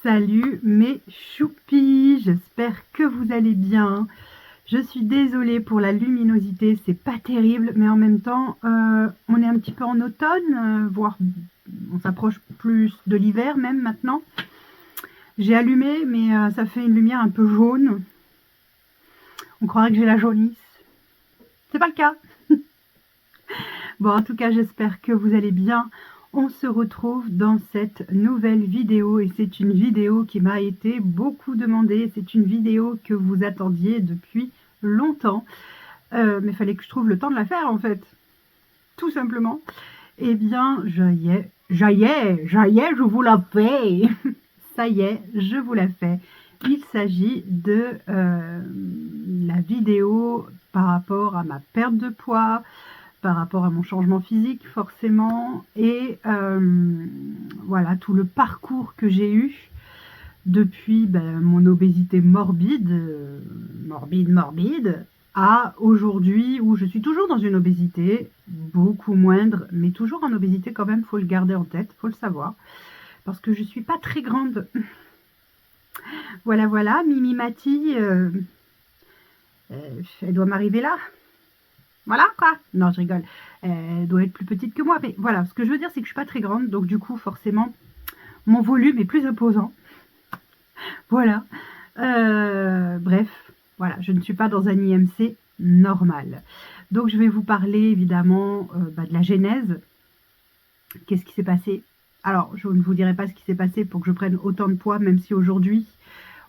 Salut mes choupis, j'espère que vous allez bien. Je suis désolée pour la luminosité, c'est pas terrible, mais en même temps, on est un petit peu en automne, voire on s'approche plus de l'hiver même maintenant. J'ai allumé, mais ça fait une lumière un peu jaune. On croirait que j'ai la jaunisse. C'est pas le cas. Bon, en tout cas, j'espère que vous allez bien. On se retrouve dans cette nouvelle vidéo et c'est une vidéo qui m'a été beaucoup demandée. C'est une vidéo que vous attendiez depuis longtemps. Mais il fallait que je trouve le temps de la faire en fait. Tout simplement. Eh bien, je vous la fais. Ça y est, je vous la fais. Il s'agit de la vidéo par rapport à ma perte de poids, par rapport à mon changement physique forcément, et voilà tout le parcours que j'ai eu depuis mon obésité morbide, morbide, à aujourd'hui où je suis toujours dans une obésité, beaucoup moindre, mais toujours en obésité quand même, faut le garder en tête, faut le savoir, parce que je suis pas très grande. Voilà, Mimi Mati, elle doit m'arriver là. Voilà quoi. Non, je rigole. Elle doit être plus petite que moi. Mais voilà, ce que je veux dire, c'est que je suis pas très grande. Donc du coup, forcément, mon volume est plus imposant. Voilà. Bref, voilà, je ne suis pas dans un IMC normal. Donc je vais vous parler évidemment de la genèse. Qu'est-ce qui s'est passé? Alors, je ne vous dirai pas ce qui s'est passé pour que je prenne autant de poids, même si aujourd'hui,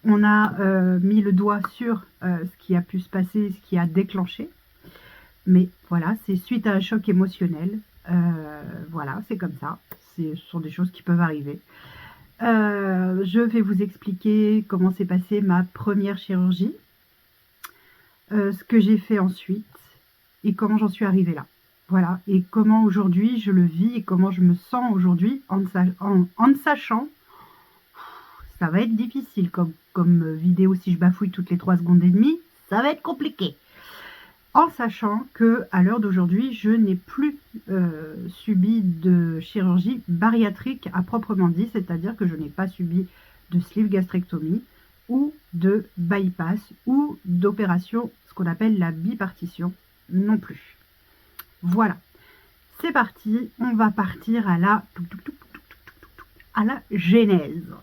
on a mis le doigt sur ce qui a pu se passer, ce qui a déclenché. Mais voilà, c'est suite à un choc émotionnel. Voilà, c'est comme ça. Ce sont des choses qui peuvent arriver. Je vais vous expliquer comment s'est passée ma première chirurgie, ce que j'ai fait ensuite et comment j'en suis arrivée là. Voilà, et comment aujourd'hui je le vis et comment je me sens aujourd'hui en sachant. Ça va être difficile comme vidéo si je bafouille toutes les 3 secondes et demie. Ça va être compliqué. En sachant que à l'heure d'aujourd'hui, je n'ai plus subi de chirurgie bariatrique à proprement dit, c'est-à-dire que je n'ai pas subi de sleeve gastrectomie ou de bypass ou d'opération, ce qu'on appelle la bipartition, non plus. Voilà, c'est parti, on va partir à la genèse.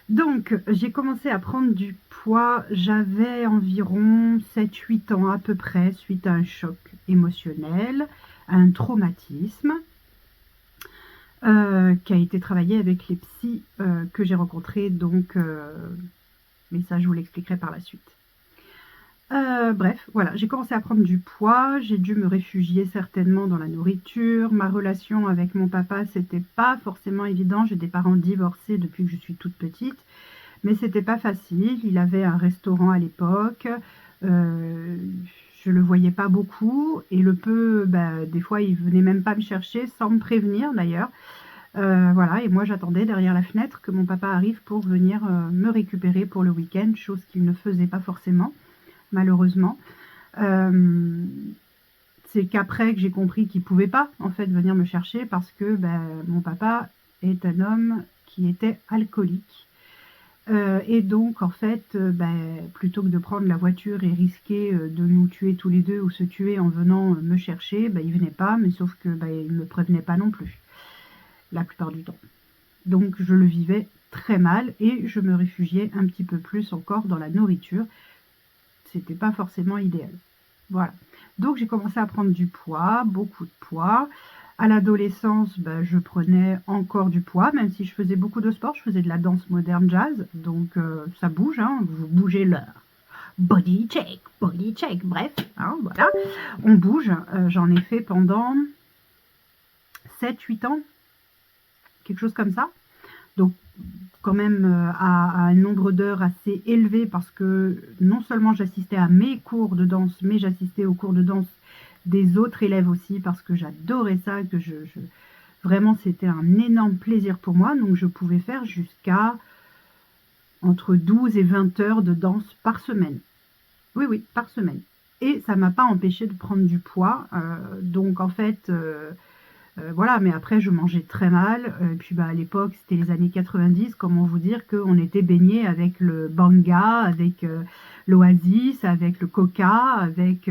Donc, j'ai commencé à prendre du poids, j'avais environ 7-8 ans à peu près, suite à un choc émotionnel, un traumatisme, qui a été travaillé avec les psys que j'ai rencontrés, donc, mais ça je vous l'expliquerai par la suite. Bref, voilà, j'ai commencé à prendre du poids, j'ai dû me réfugier certainement dans la nourriture. Ma relation avec mon papa, c'était pas forcément évident. J'ai des parents divorcés depuis que je suis toute petite, mais c'était pas facile. Il avait un restaurant à l'époque, je le voyais pas beaucoup, et le peu, des fois il venait même pas me chercher sans me prévenir d'ailleurs. Voilà, et moi j'attendais derrière la fenêtre que mon papa arrive pour venir me récupérer pour le week-end, chose qu'il ne faisait pas forcément. Malheureusement, c'est qu'après que j'ai compris qu'il ne pouvait pas en fait venir me chercher parce que mon papa est un homme qui était alcoolique et donc en fait plutôt que de prendre la voiture et risquer de nous tuer tous les deux ou se tuer en venant me chercher, il venait pas, mais sauf que il me prévenait pas non plus la plupart du temps. Donc je le vivais très mal et je me réfugiais un petit peu plus encore dans la nourriture. C'était pas forcément idéal. Voilà. Donc j'ai commencé à prendre du poids, beaucoup de poids. À l'adolescence, je prenais encore du poids, même si je faisais beaucoup de sport. Je faisais de la danse moderne jazz, donc ça bouge, hein, vous bougez l'heure. Body check, bref, hein, voilà. On bouge. J'en ai fait pendant 7-8 ans, quelque chose comme ça. Donc quand même à un nombre d'heures assez élevé parce que non seulement j'assistais à mes cours de danse, mais j'assistais aux cours de danse des autres élèves aussi parce que j'adorais ça, que vraiment c'était un énorme plaisir pour moi. Donc je pouvais faire jusqu'à entre 12 et 20 heures de danse par semaine. Oui, par semaine. Et ça ne m'a pas empêché de prendre du poids. Donc en fait, Voilà, mais après je mangeais très mal, et puis à l'époque c'était les années 90, comment vous dire qu'on était baigné avec le Banga, avec l'Oasis, avec le Coca, avec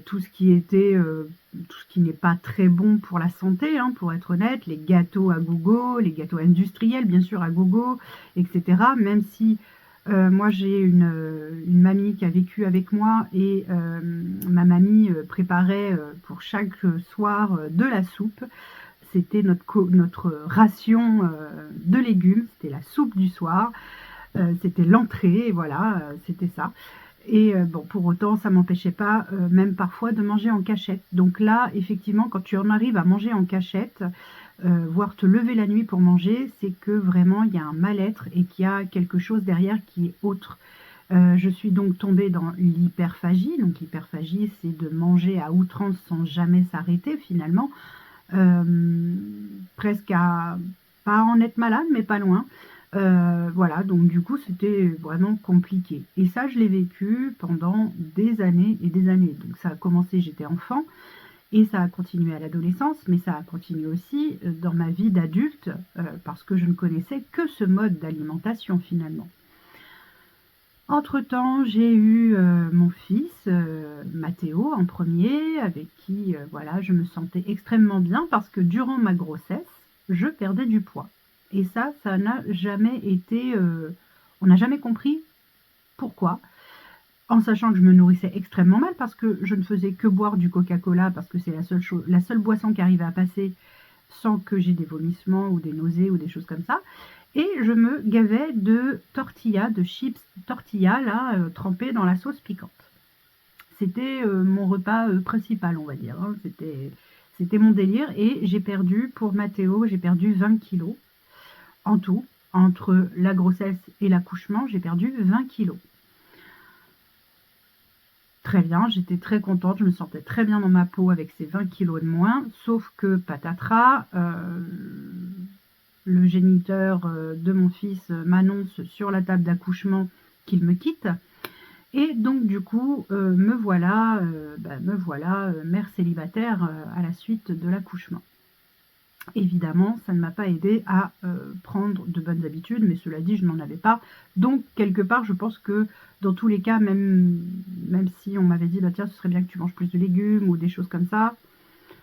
tout ce qui était, tout ce qui n'est pas très bon pour la santé, hein, pour être honnête, les gâteaux à gogo, les gâteaux industriels bien sûr à gogo, etc. Même si moi j'ai une mamie qui a vécu avec moi et ma mamie préparait pour chaque soir de la soupe. C'était notre ration de légumes, c'était la soupe du soir, c'était l'entrée, voilà, c'était ça. Et bon, pour autant, ça m'empêchait pas, même parfois, de manger en cachette. Donc là, effectivement, quand tu en arrives à manger en cachette, voire te lever la nuit pour manger, c'est que vraiment il y a un mal-être et qu'il y a quelque chose derrière qui est autre. Je suis donc tombée dans l'hyperphagie. Donc l'hyperphagie, c'est de manger à outrance sans jamais s'arrêter finalement, presque à pas en être malade, mais pas loin. Voilà, donc du coup, c'était vraiment compliqué. Et ça, je l'ai vécu pendant des années et des années. Donc ça a commencé, j'étais enfant, et ça a continué à l'adolescence, mais ça a continué aussi dans ma vie d'adulte, parce que je ne connaissais que ce mode d'alimentation finalement. Entre-temps, j'ai eu mon fils, Mathéo, en premier, avec qui voilà, je me sentais extrêmement bien parce que durant ma grossesse, je perdais du poids. Et ça n'a jamais été, on n'a jamais compris pourquoi, en sachant que je me nourrissais extrêmement mal parce que je ne faisais que boire du Coca-Cola parce que c'est la seule boisson qui arrivait à passer sans que j'ai des vomissements ou des nausées ou des choses comme ça. Et je me gavais de tortillas, de chips tortillas, là, trempées dans la sauce piquante. C'était mon repas principal, on va dire, hein. C'était mon délire. Et j'ai perdu, pour Mathéo, j'ai perdu 20 kilos en tout. Entre la grossesse et l'accouchement, j'ai perdu 20 kilos. Très bien, j'étais très contente, je me sentais très bien dans ma peau avec ces 20 kilos de moins, sauf que patatras, le géniteur de mon fils m'annonce sur la table d'accouchement qu'il me quitte. Et donc du coup, me voilà, mère célibataire à la suite de l'accouchement. Évidemment, ça ne m'a pas aidé à prendre de bonnes habitudes, mais cela dit, je n'en avais pas. Donc, quelque part, je pense que dans tous les cas, même si on m'avait dit, bah tiens, ce serait bien que tu manges plus de légumes ou des choses comme ça,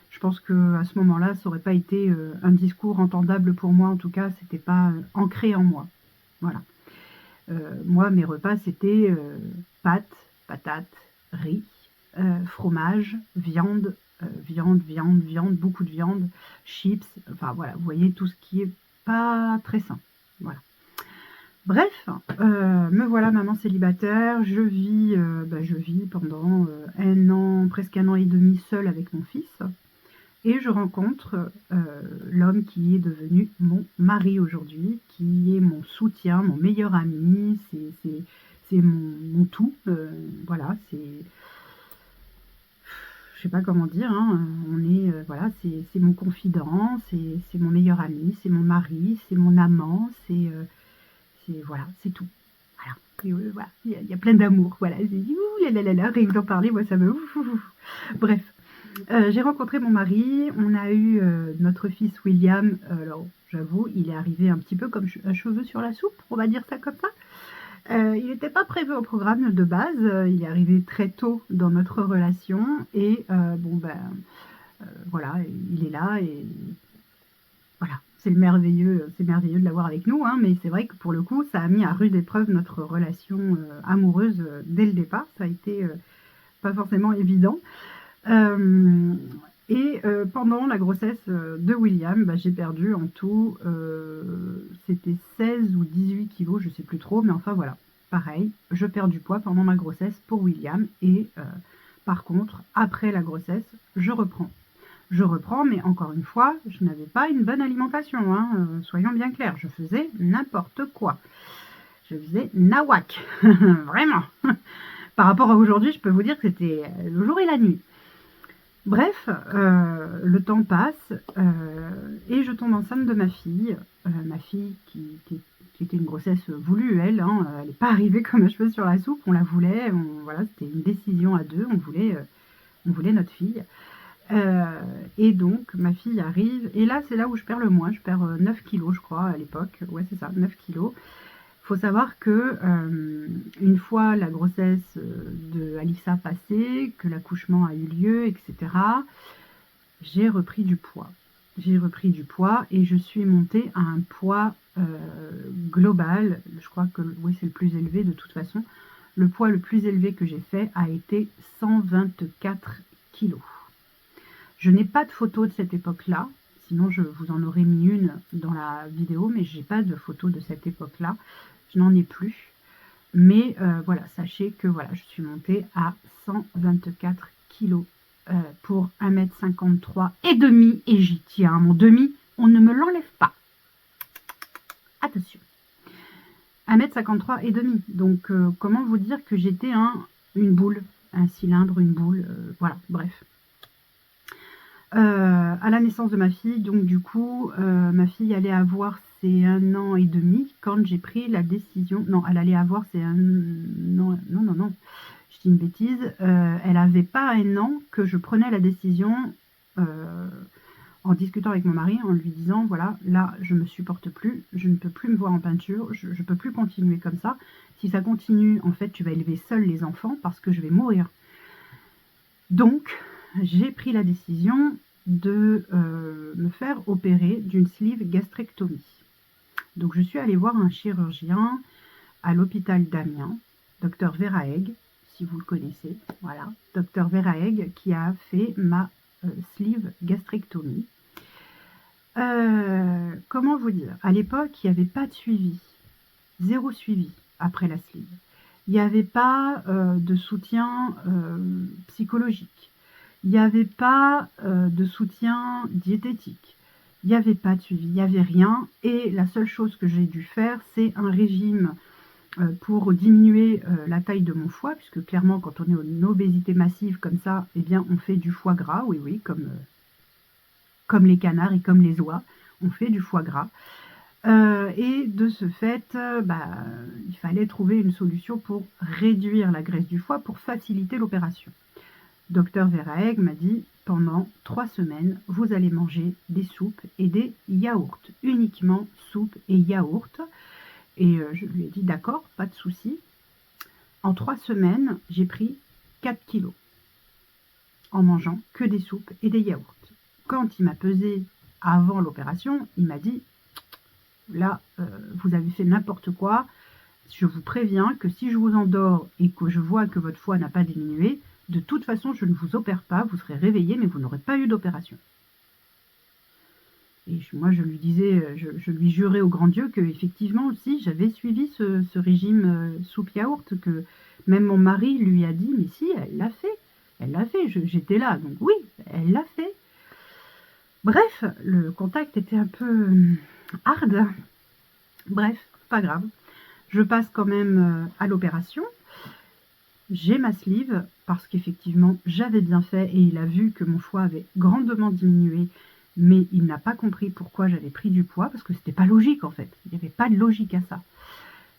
je pense qu'à ce moment-là, ça n'aurait pas été un discours entendable pour moi. En tout cas, c'était pas ancré en moi. Voilà. Moi, mes repas, c'était pâtes, patates, riz, fromage, viande, viande, beaucoup de viande, chips, enfin voilà, vous voyez tout ce qui est pas très sain. Voilà. Bref, me voilà maman célibataire, je vis pendant un an, presque un an et demi seule avec mon fils. Et je rencontre l'homme qui est devenu mon mari aujourd'hui, qui est mon soutien, mon meilleur ami, c'est mon tout. Voilà, je sais pas comment dire, hein, voilà, c'est mon confident, c'est mon meilleur ami, c'est mon mari, c'est mon amant, voilà, c'est tout. Voilà, et, voilà, il y a plein d'amour, voilà, j'ai dit ouh là là là là, rien que d'en parler, moi ça me ouf, ouf, ouf. Bref. J'ai rencontré mon mari, on a eu notre fils William. Alors j'avoue, il est arrivé un petit peu comme un cheveu sur la soupe, on va dire ça comme ça. Il n'était pas prévu au programme de base, il est arrivé très tôt dans notre relation et voilà, il est là et voilà, c'est merveilleux de l'avoir avec nous, hein, mais c'est vrai que pour le coup, ça a mis à rude épreuve notre relation amoureuse dès le départ, ça a été pas forcément évident. Pendant la grossesse de William, j'ai perdu en tout, c'était 16 ou 18 kilos, je sais plus trop, mais enfin voilà, pareil, je perds du poids pendant ma grossesse pour William et par contre, après la grossesse, je reprends. Je reprends, mais encore une fois, je n'avais pas une bonne alimentation, hein, soyons bien clairs, je faisais n'importe quoi. Je faisais nawak, vraiment. Par rapport à aujourd'hui, je peux vous dire que c'était le jour et la nuit. Bref, le temps passe et je tombe enceinte de ma fille qui était une grossesse voulue, elle, hein, elle n'est pas arrivée comme un cheveu sur la soupe, on la voulait, voilà, c'était une décision à deux, on voulait notre fille. Et donc, ma fille arrive, et là, c'est là où je perds le moins. Je perds 9 kilos, je crois, à l'époque. Ouais, c'est ça, 9 kilos. Il faut savoir que une fois la grossesse de Alissa passée, que l'accouchement a eu lieu, etc., j'ai repris du poids. J'ai repris du poids et je suis montée à un poids global. Je crois que oui, c'est le plus élevé de toute façon. Le poids le plus élevé que j'ai fait a été 124 kilos. Je n'ai pas de photo de cette époque-là, sinon je vous en aurais mis une dans la vidéo, mais je n'ai pas de photo de cette époque-là. Je n'en ai plus. Mais voilà, sachez que voilà, je suis montée à 124 kilos pour 1m53 et demi. Et j'y tiens, mon demi, on ne me l'enlève pas. Attention. 1m53 et demi. Donc, comment vous dire que j'étais une boule, un cylindre, une boule, voilà, bref. À la naissance de ma fille, donc du coup, ma fille allait avoir ses 1 an et demi quand j'ai pris la décision. Non, elle allait avoir ses 1 an. Non, je dis une bêtise. Elle n'avait pas 1 an que je prenais la décision en discutant avec mon mari, en lui disant voilà, là, je me supporte plus, je ne peux plus me voir en peinture, je ne peux plus continuer comme ça. Si ça continue, en fait, tu vas élever seul les enfants parce que je vais mourir. Donc, j'ai pris la décision de me faire opérer d'une sleeve gastrectomie. Donc, je suis allée voir un chirurgien à l'hôpital d'Amiens, Dr Verhaeghe, si vous le connaissez, voilà, Dr Verhaeghe qui a fait ma sleeve gastrectomie. Comment vous dire? À l'époque, il n'y avait pas de suivi, zéro suivi après la sleeve. Il n'y avait pas de soutien psychologique. Il n'y avait pas de soutien diététique. Il n'y avait pas de suivi, il n'y avait rien. Et la seule chose que j'ai dû faire, c'est un régime pour diminuer la taille de mon foie, puisque clairement, quand on est en obésité massive comme ça, eh bien, on fait du foie gras, oui, comme les canards et comme les oies, on fait du foie gras. Et de ce fait, il fallait trouver une solution pour réduire la graisse du foie, pour faciliter l'opération. Dr Verhaeghe m'a dit, pendant 3 semaines, vous allez manger des soupes et des yaourts, uniquement soupes et yaourts. Et je lui ai dit, d'accord, pas de souci. En 3 semaines, j'ai pris 4 kilos en mangeant que des soupes et des yaourts. Quand il m'a pesé avant l'opération, il m'a dit, là, vous avez fait n'importe quoi. Je vous préviens que si je vous endors et que je vois que votre foie n'a pas diminué, de toute façon, je ne vous opère pas, vous serez réveillé, mais vous n'aurez pas eu d'opération. Et moi, je lui disais, je lui jurais au grand Dieu que effectivement aussi, j'avais suivi ce régime soupe-yaourt, que même mon mari lui a dit, mais si, elle l'a fait, j'étais là, donc oui, elle l'a fait. Bref, le contact était un peu hard. Bref, pas grave. Je passe quand même à l'opération. J'ai ma sleeve parce qu'effectivement, j'avais bien fait et il a vu que mon foie avait grandement diminué, mais il n'a pas compris pourquoi j'avais pris du poids parce que c'était pas logique en fait. Il n'y avait pas de logique à ça.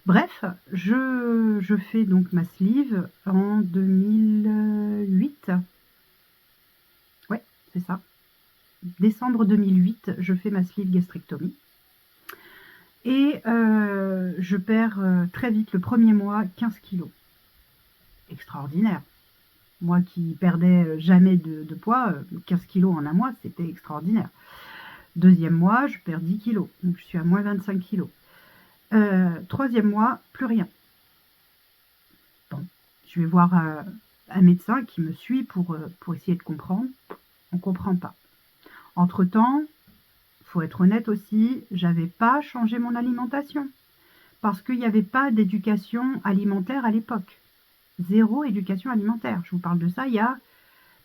Bref, je fais donc ma sleeve en 2008. Ouais, c'est ça. Décembre 2008, je fais ma sleeve gastrectomie. Et je perds très vite, le premier mois, 15 kilos. Extraordinaire. Moi qui perdais jamais de poids, 15 kilos en un mois, c'était extraordinaire. Deuxième mois, je perds 10 kilos, donc je suis à moins 25 kilos. Troisième mois, plus rien. Bon, je vais voir un médecin qui me suit pour essayer de comprendre. On ne comprend pas. Entre-temps, il faut être honnête aussi, j'avais pas changé mon alimentation. Parce qu'il n'y avait pas d'éducation alimentaire à l'époque. Zéro éducation alimentaire. Je vous parle de ça,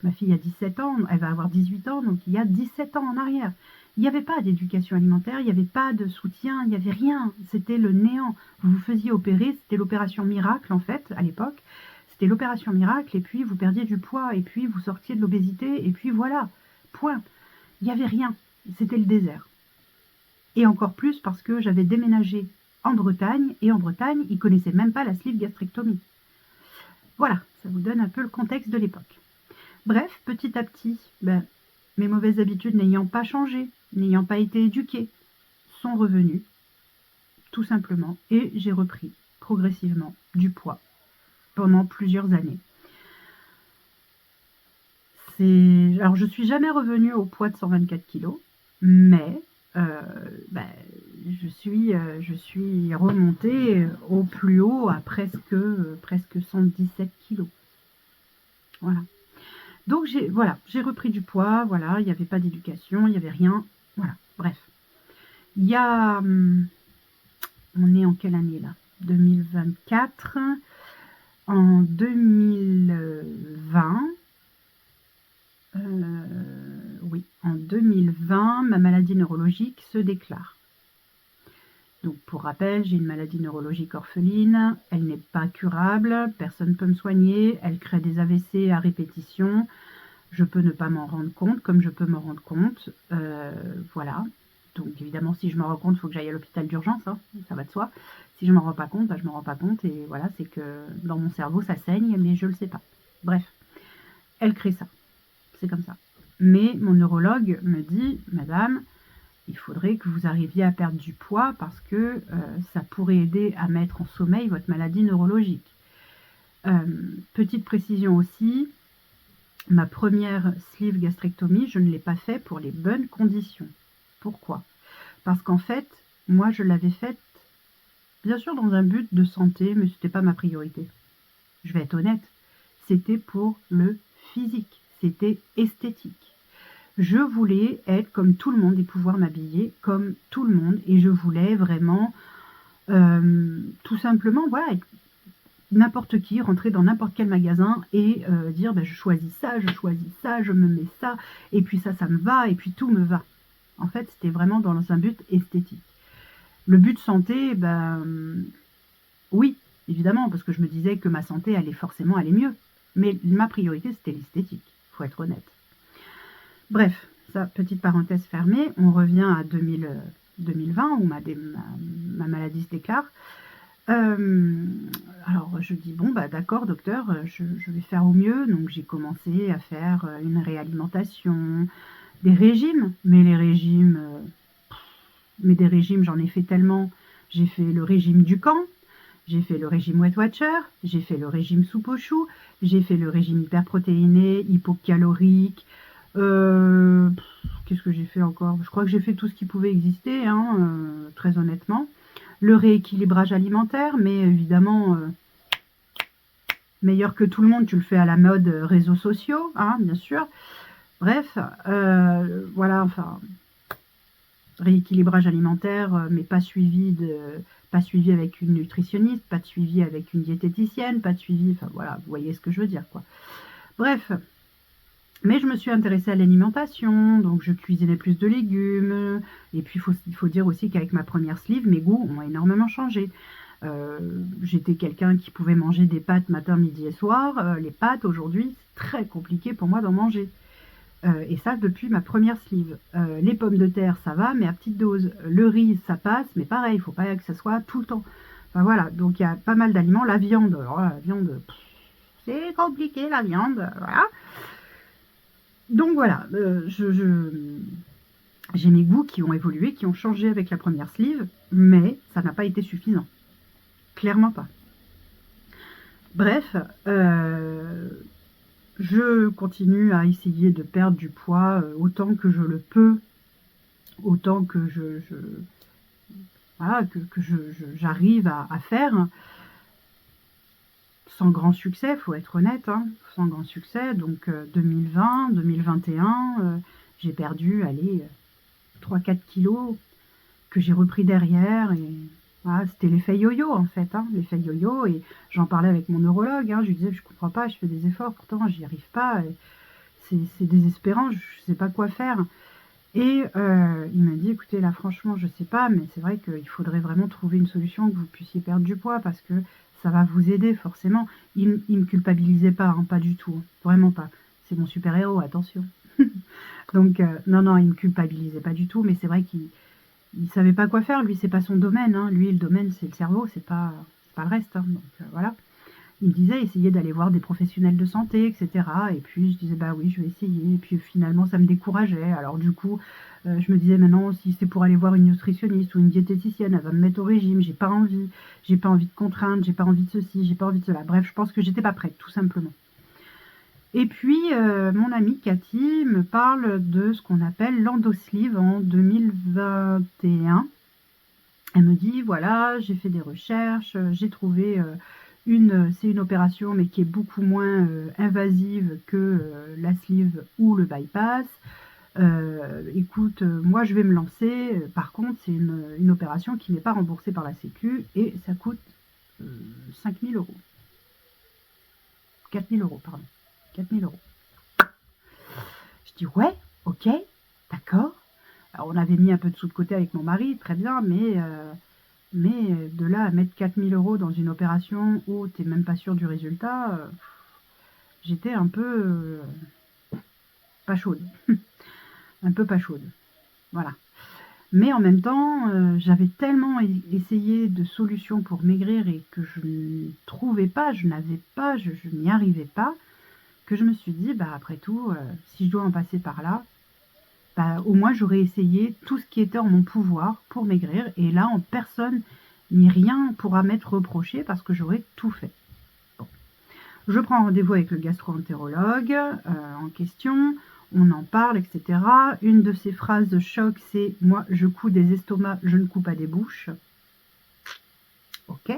ma fille a 17 ans, elle va avoir 18 ans, donc il y a 17 ans en arrière. Il n'y avait pas d'éducation alimentaire, il n'y avait pas de soutien, il n'y avait rien. C'était le néant. Vous vous faisiez opérer, c'était l'opération miracle en fait, à l'époque. C'était l'opération miracle, et puis vous perdiez du poids, et puis vous sortiez de l'obésité, et puis voilà, point. Il n'y avait rien. C'était le désert. Et encore plus parce que j'avais déménagé en Bretagne, et en Bretagne, ils ne connaissaient même pas la sleeve gastrectomie. Voilà, ça vous donne un peu le contexte de l'époque. Bref, petit à petit, mes mauvaises habitudes n'ayant pas changé, n'ayant pas été éduquées, sont revenues, tout simplement, et j'ai repris progressivement du poids pendant plusieurs années. Alors, je suis jamais revenue au poids de 124 kg, mais je suis remontée au plus haut à presque 117 kg. Voilà. Donc j'ai repris du poids, voilà, il n'y avait pas d'éducation, il n'y avait rien, voilà, bref. Il y a, on est en quelle année là? 2024. En 2020, oui, en 2020, ma maladie neurologique se déclare. Donc pour rappel, j'ai une maladie neurologique orpheline, elle n'est pas curable, personne ne peut me soigner, elle crée des AVC à répétition, je peux ne pas m'en rendre compte comme je peux m'en rendre compte, voilà. Donc évidemment, si je me rends compte, il faut que j'aille à l'hôpital d'urgence, hein, ça va de soi. Si je ne m'en rends pas compte, je ne m'en rends pas compte, et voilà, c'est que dans mon cerveau, ça saigne, mais je ne le sais pas. Bref, elle crée ça, c'est comme ça. Mais mon neurologue me dit, madame, il faudrait que vous arriviez à perdre du poids parce que ça pourrait aider à mettre en sommeil votre maladie neurologique. Petite précision aussi, ma première sleeve gastrectomie, je ne l'ai pas fait pour les bonnes conditions. Pourquoi? Parce qu'en fait, moi je l'avais faite, bien sûr dans un but de santé, mais ce n'était pas ma priorité. Je vais être honnête, c'était pour le physique, c'était esthétique. Je voulais être comme tout le monde et pouvoir m'habiller comme tout le monde. Et je voulais vraiment, tout simplement, voilà, être n'importe qui, rentrer dans n'importe quel magasin et dire je choisis ça, je me mets ça, et puis ça me va, et puis tout me va. En fait, c'était vraiment dans un but esthétique. Le but santé, oui, évidemment, parce que je me disais que ma santé allait forcément aller mieux. Mais ma priorité, c'était l'esthétique, il faut être honnête. Bref, ça, petite parenthèse fermée, on revient à 2020 où ma maladie se déclare. Alors je dis bon d'accord docteur, je vais faire au mieux. Donc j'ai commencé à faire une réalimentation, des régimes, mais des régimes j'en ai fait tellement. J'ai fait le régime du camp, j'ai fait le régime Weight Watcher, j'ai fait le régime soupe aux choux, j'ai fait le régime hyperprotéiné, hypocalorique. Qu'est-ce que j'ai fait encore? Je crois que j'ai fait tout ce qui pouvait exister, hein, très honnêtement. Le rééquilibrage alimentaire, mais évidemment, meilleur que tout le monde, tu le fais à la mode réseaux sociaux, hein, bien sûr. Bref, voilà, enfin, rééquilibrage alimentaire, mais pas suivi avec une nutritionniste, pas de suivi avec une diététicienne, pas de suivi, enfin voilà, vous voyez ce que je veux dire, quoi. Bref. Mais je me suis intéressée à l'alimentation, donc je cuisinais plus de légumes. Et puis il faut dire aussi qu'avec ma première sleeve, mes goûts ont énormément changé. J'étais quelqu'un qui pouvait manger des pâtes matin, midi et soir. Les pâtes aujourd'hui, c'est très compliqué pour moi d'en manger. Et ça depuis ma première sleeve. Les pommes de terre, ça va, mais à petite dose. Le riz, ça passe, mais pareil, il ne faut pas que ça soit tout le temps. Enfin voilà, donc il y a pas mal d'aliments. La viande, alors la viande, c'est compliqué la viande, voilà. Donc voilà, j'ai mes goûts qui ont évolué, qui ont changé avec la première sleeve, mais ça n'a pas été suffisant. Clairement pas. Bref, je continue à essayer de perdre du poids autant que je le peux, autant que j'arrive à faire. Sans grand succès, il faut être honnête, hein, sans grand succès. Donc 2020, 2021, j'ai perdu, 3-4 kilos que j'ai repris derrière. Et voilà, c'était l'effet yo-yo en fait, hein, l'effet yo-yo. Et j'en parlais avec mon neurologue, hein, je lui disais, je comprends pas, je fais des efforts, pourtant j'y arrive pas. C'est désespérant, je sais pas quoi faire. Et il m'a dit, écoutez, là franchement, je sais pas, mais c'est vrai qu'il faudrait vraiment trouver une solution que vous puissiez perdre du poids parce que ça va vous aider forcément. Il me culpabilisait pas, hein, pas du tout, hein, vraiment pas. C'est mon super-héros, attention. Donc, non, il me culpabilisait pas du tout, mais c'est vrai qu'il savait pas quoi faire. Lui, c'est pas son domaine, hein. Lui, le domaine, c'est le cerveau, c'est pas le reste. Hein. Donc, voilà. Il me disait essayer d'aller voir des professionnels de santé, etc. Et puis je disais bah oui, je vais essayer. Et puis finalement ça me décourageait. Alors du coup, je me disais maintenant si c'est pour aller voir une nutritionniste ou une diététicienne, elle va me mettre au régime. J'ai pas envie. J'ai pas envie de contraindre. J'ai pas envie de ceci. J'ai pas envie de cela. Bref, je pense que j'étais pas prête, tout simplement. Et puis mon amie Cathy me parle de ce qu'on appelle l'endosleeve en 2021. Elle me dit voilà, j'ai fait des recherches, j'ai trouvé c'est une opération mais qui est beaucoup moins invasive que la sleeve ou le bypass. Écoute, moi je vais me lancer. Par contre, c'est une opération qui n'est pas remboursée par la Sécu et ça coûte 5 000 euros. 4 000 euros, pardon. 4 000 euros. Je dis ouais, ok, d'accord. Alors, on avait mis un peu de sous de côté avec mon mari, très bien, mais de là à mettre 4 000 euros dans une opération où tu n'es même pas sûr du résultat, j'étais un peu pas chaude. Un peu pas chaude. Voilà. Mais en même temps, j'avais tellement essayé de solutions pour maigrir et que je ne trouvais pas, je n'avais pas, je n'y arrivais pas, que je me suis dit, bah après tout, si je dois en passer par là, bah, au moins j'aurais essayé tout ce qui était en mon pouvoir pour maigrir. Et là, en personne ni rien pourra m'être reproché parce que j'aurais tout fait. Bon. Je prends rendez-vous avec le gastro-entérologue en question. On en parle, etc. Une de ses phrases de choc, c'est « Moi, je couds des estomacs, je ne couds pas des bouches. » Ok,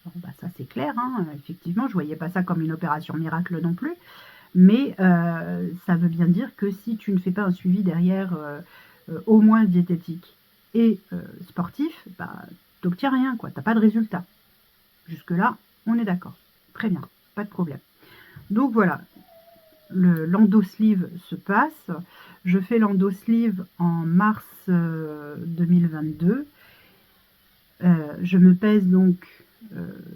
bon, bah, ça c'est clair. Hein. Effectivement, je ne voyais pas ça comme une opération miracle non plus. Mais ça veut bien dire que si tu ne fais pas un suivi derrière, au moins diététique et sportif, bah, tu n'obtiens rien, quoi. Tu n'as pas de résultat. Jusque-là, on est d'accord. Très bien, pas de problème. Donc voilà, l'endosleeve se passe. Je fais l'endosleeve en mars 2022. Je me pèse donc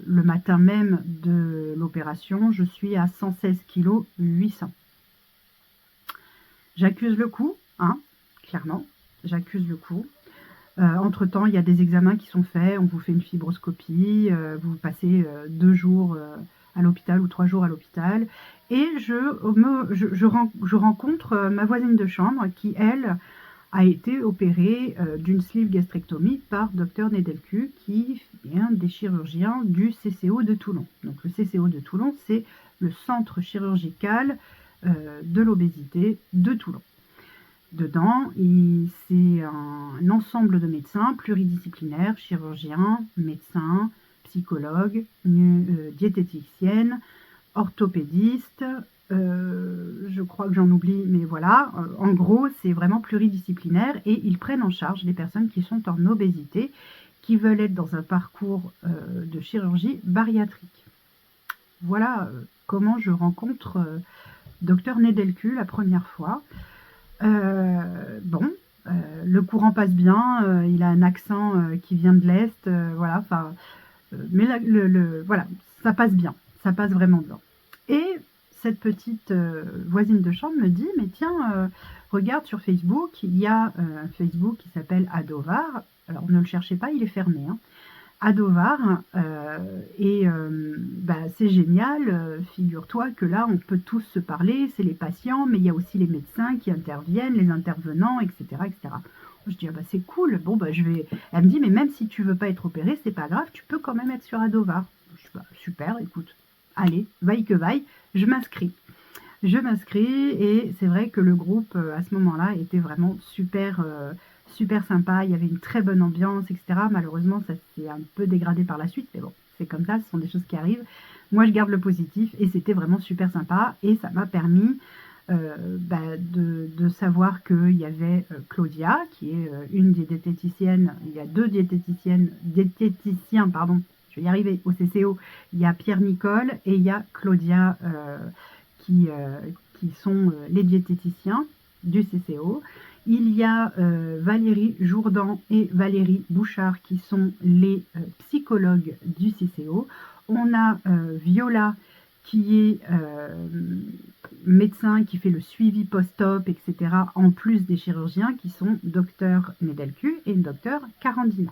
le matin même de l'opération. Je suis à 116 kg 800. J'accuse le coup, hein, clairement, j'accuse le coup. Entre-temps, il y a des examens qui sont faits, on vous fait une fibroscopie, vous passez 2 jours à l'hôpital ou 3 jours à l'hôpital. Et je rencontre ma voisine de chambre qui, elle, a été opérée d'une sleeve gastrectomie par Dr Nedelcu, qui est un des chirurgiens du CCO de Toulon. Donc le CCO de Toulon, c'est le centre chirurgical de l'obésité de Toulon. Dedans, c'est un ensemble de médecins pluridisciplinaires, chirurgiens, médecins, psychologues, diététiciennes, orthopédistes, je crois que j'en oublie, mais voilà, en gros, c'est vraiment pluridisciplinaire et ils prennent en charge les personnes qui sont en obésité, qui veulent être dans un parcours de chirurgie bariatrique. Voilà comment je rencontre Dr Nedelcu la première fois. Bon, le courant passe bien, il a un accent qui vient de l'Est, voilà, enfin, mais voilà, ça passe bien, ça passe vraiment bien. Et cette petite voisine de chambre me dit, mais tiens, regarde sur Facebook, il y a un Facebook qui s'appelle Adovar, alors ne le cherchez pas, il est fermé, hein. Adovar, et bah, c'est génial, figure-toi que là on peut tous se parler, c'est les patients, mais il y a aussi les médecins qui interviennent, les intervenants, etc. etc. Je dis ah bah c'est cool, bon bah je vais. Elle me dit mais même si tu veux pas être opéré, c'est pas grave, tu peux quand même être sur Adovar. Je dis bah super, écoute, allez, vaille que vaille, je m'inscris. Je m'inscris et c'est vrai que le groupe à ce moment-là était vraiment super sympa, il y avait une très bonne ambiance, etc. Malheureusement, ça s'est un peu dégradé par la suite, mais bon, c'est comme ça, ce sont des choses qui arrivent. Moi, je garde le positif et c'était vraiment super sympa et ça m'a permis de savoir qu'il y avait Claudia, qui est une des diététiciennes, il y a deux diététiciens, pardon, je vais y arriver, au CCO, il y a Pierre-Nicole et il y a Claudia qui sont les diététiciens du CCO. Il y a Valérie Jourdan et Valérie Bouchard qui sont les psychologues du CCO. On a Viola qui est médecin, qui fait le suivi post-op, etc. En plus des chirurgiens qui sont Dr Nedelcu et Dr Carandina.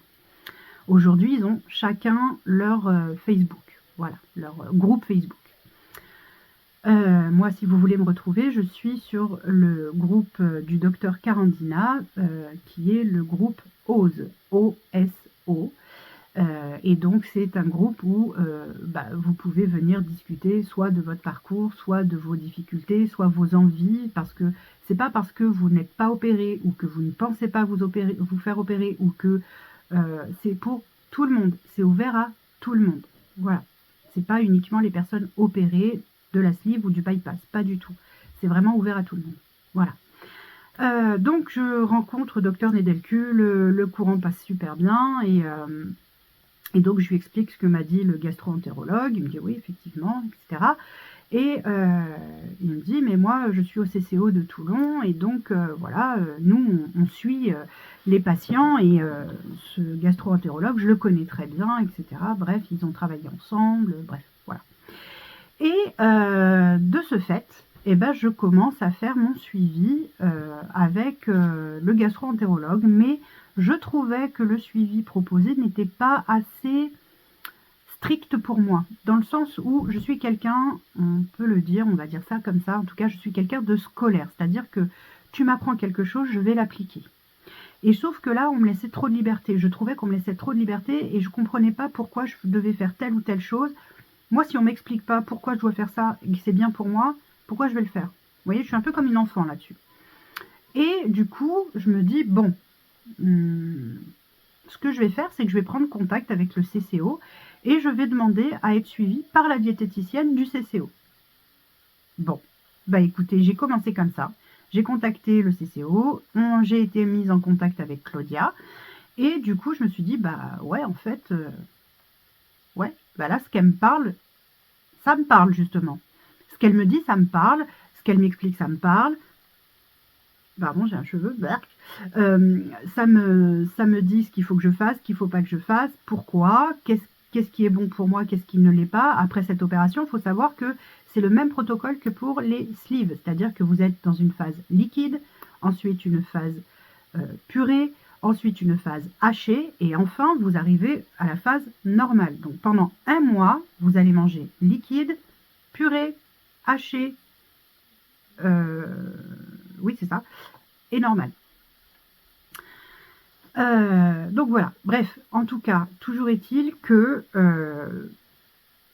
Aujourd'hui, ils ont chacun leur Facebook. voilà, leur groupe Facebook. Moi, si vous voulez me retrouver, je suis sur le groupe du docteur Carandina, qui est le groupe OSO, O-S-O. Et donc, c'est un groupe où vous pouvez venir discuter soit de votre parcours, soit de vos difficultés, soit vos envies, parce que c'est pas parce que vous n'êtes pas opéré ou que vous ne pensez pas vous faire opérer ou que c'est pour tout le monde, c'est ouvert à tout le monde. Voilà, c'est pas uniquement les personnes opérées de la sleeve ou du bypass, pas du tout. C'est vraiment ouvert à tout le monde. Voilà. Donc je rencontre Dr Nedelcu, le courant passe super bien et donc je lui explique ce que m'a dit le gastro-entérologue, il me dit oui effectivement, etc. Et il me dit mais moi je suis au CCO de Toulon et donc voilà, nous on suit les patients et ce gastro-entérologue je le connais très bien, etc. Bref, ils ont travaillé ensemble, bref, voilà. Et de ce fait, eh ben, je commence à faire mon suivi avec le gastro-entérologue, mais je trouvais que le suivi proposé n'était pas assez strict pour moi, dans le sens où je suis quelqu'un, on peut le dire, on va dire ça comme ça, en tout cas je suis quelqu'un de scolaire, c'est-à-dire que tu m'apprends quelque chose, je vais l'appliquer. Et sauf que là, on me laissait trop de liberté, je trouvais qu'on me laissait trop de liberté et je comprenais pas pourquoi je devais faire telle ou telle chose. Moi, si on m'explique pas pourquoi je dois faire ça et que c'est bien pour moi, pourquoi je vais le faire? Vous voyez, je suis un peu comme une enfant là-dessus. Et du coup, je me dis, bon, ce que je vais faire, c'est que je vais prendre contact avec le CCO et je vais demander à être suivie par la diététicienne du CCO. Bon, bah écoutez, j'ai commencé comme ça. J'ai contacté le CCO, j'ai été mise en contact avec Claudia et du coup, je me suis dit, bah ouais, en fait, ouais, bah là, ce qu'elle me parle, ça me parle justement. Ce qu'elle me dit, ça me parle. Ce qu'elle m'explique, ça me parle. Pardon, j'ai un cheveu. Ça me dit ce qu'il faut que je fasse, ce qu'il ne faut pas que je fasse, pourquoi, qu'est-ce qui est bon pour moi, qu'est-ce qui ne l'est pas. Après cette opération, il faut savoir que c'est le même protocole que pour les sleeves, c'est-à-dire que vous êtes dans une phase liquide, ensuite une phase purée, ensuite une phase hachée, et enfin vous arrivez à la phase normale. Donc pendant un mois, vous allez manger liquide, purée, haché, oui c'est ça, et normal. Donc voilà, bref, en tout cas, toujours est-il que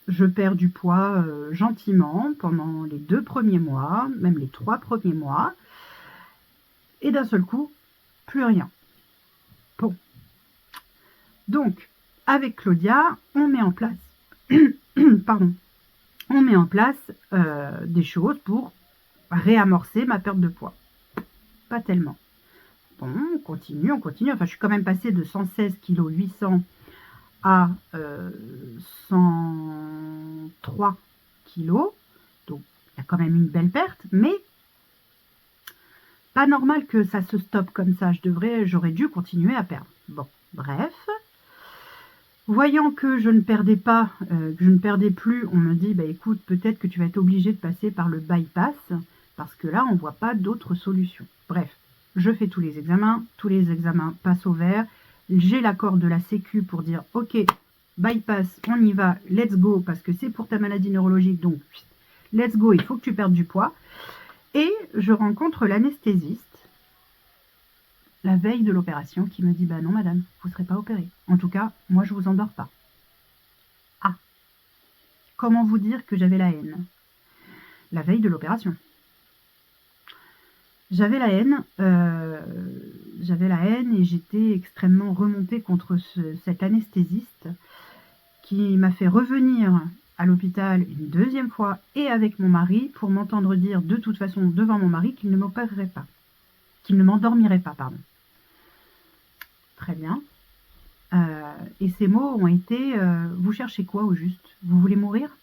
je perds du poids gentiment pendant les 2 premiers mois, même les 3 premiers mois, et d'un seul coup, plus rien. Bon. Donc, avec Claudia, on met en place, pardon, on met en place des choses pour réamorcer ma perte de poids. Pas tellement. Bon, on continue. Enfin, je suis quand même passée de 116 kg 800 à 103 kg. Donc, il y a quand même une belle perte, mais pas normal que ça se stoppe comme ça. J'aurais dû continuer à perdre. Bon, bref. Voyant que je ne perdais pas, que je ne perdais plus, on me dit, bah écoute, peut-être que tu vas être obligé de passer par le bypass, parce que là, on ne voit pas d'autre solution. Bref, je fais tous les examens passent au vert. J'ai l'accord de la Sécu pour dire, ok, bypass, on y va, let's go, parce que c'est pour ta maladie neurologique, donc let's go, il faut que tu perdes du poids. Et je rencontre l'anesthésiste la veille de l'opération qui me dit « Bah non madame, vous ne serez pas opérée. En tout cas, moi je vous endors pas. » Ah, comment vous dire que j'avais la haine? La veille de l'opération. J'avais la haine et j'étais extrêmement remontée contre cet anesthésiste qui m'a fait revenir à l'hôpital une deuxième fois et avec mon mari pour m'entendre dire de toute façon devant mon mari qu'il ne m'opérerait pas, qu'il ne m'endormirait pas, pardon. Très bien. Et ces mots ont été vous cherchez quoi au juste? Vous voulez mourir?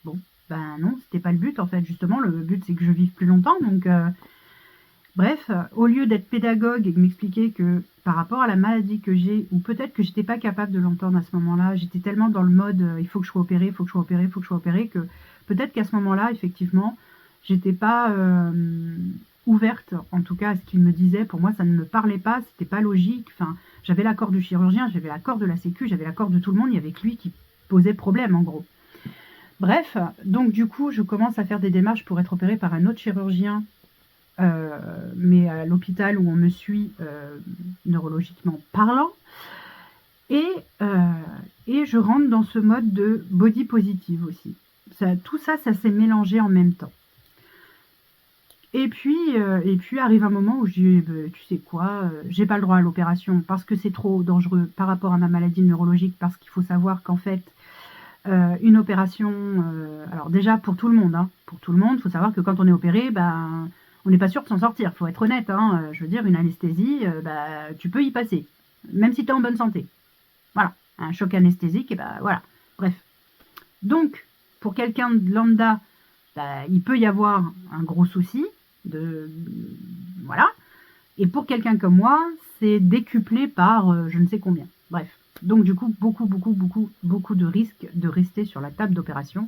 Bon, ben non, c'était pas le but en fait. Justement, le but c'est que je vive plus longtemps. Donc, bref, au lieu d'être pédagogue et de m'expliquer que par rapport à la maladie que j'ai, ou peut-être que j'étais pas capable de l'entendre à ce moment-là, j'étais tellement dans le mode il faut que je sois opérée, il faut que je sois opérée, que peut-être qu'à ce moment-là, effectivement, j'étais pas ouverte, en tout cas à ce qu'il me disait. Pour moi, ça ne me parlait pas, c'était pas logique. Enfin, j'avais l'accord du chirurgien, j'avais l'accord de la sécu, j'avais l'accord de tout le monde, il y avait que lui qui posait problème en gros. Bref, donc du coup, je commence à faire des démarches pour être opérée par un autre chirurgien, mais à l'hôpital où on me suit neurologiquement parlant. Et je rentre dans ce mode de body positive aussi. Tout ça, ça s'est mélangé en même temps. Et puis arrive un moment où je dis, tu sais quoi, j'ai pas le droit à l'opération parce que c'est trop dangereux par rapport à ma maladie neurologique, parce qu'il faut savoir qu'en fait, une opération, alors déjà pour tout le monde, il faut savoir que quand on est opéré, ben, on n'est pas sûr de s'en sortir, il faut être honnête, je veux dire, une anesthésie, tu peux y passer, même si tu es en bonne santé. Voilà, un choc anesthésique, et ben voilà, bref. Donc, pour quelqu'un de lambda, il peut y avoir un gros souci, voilà, et pour quelqu'un comme moi, c'est décuplé par je ne sais combien, bref. Donc du coup, beaucoup de risques de rester sur la table d'opération.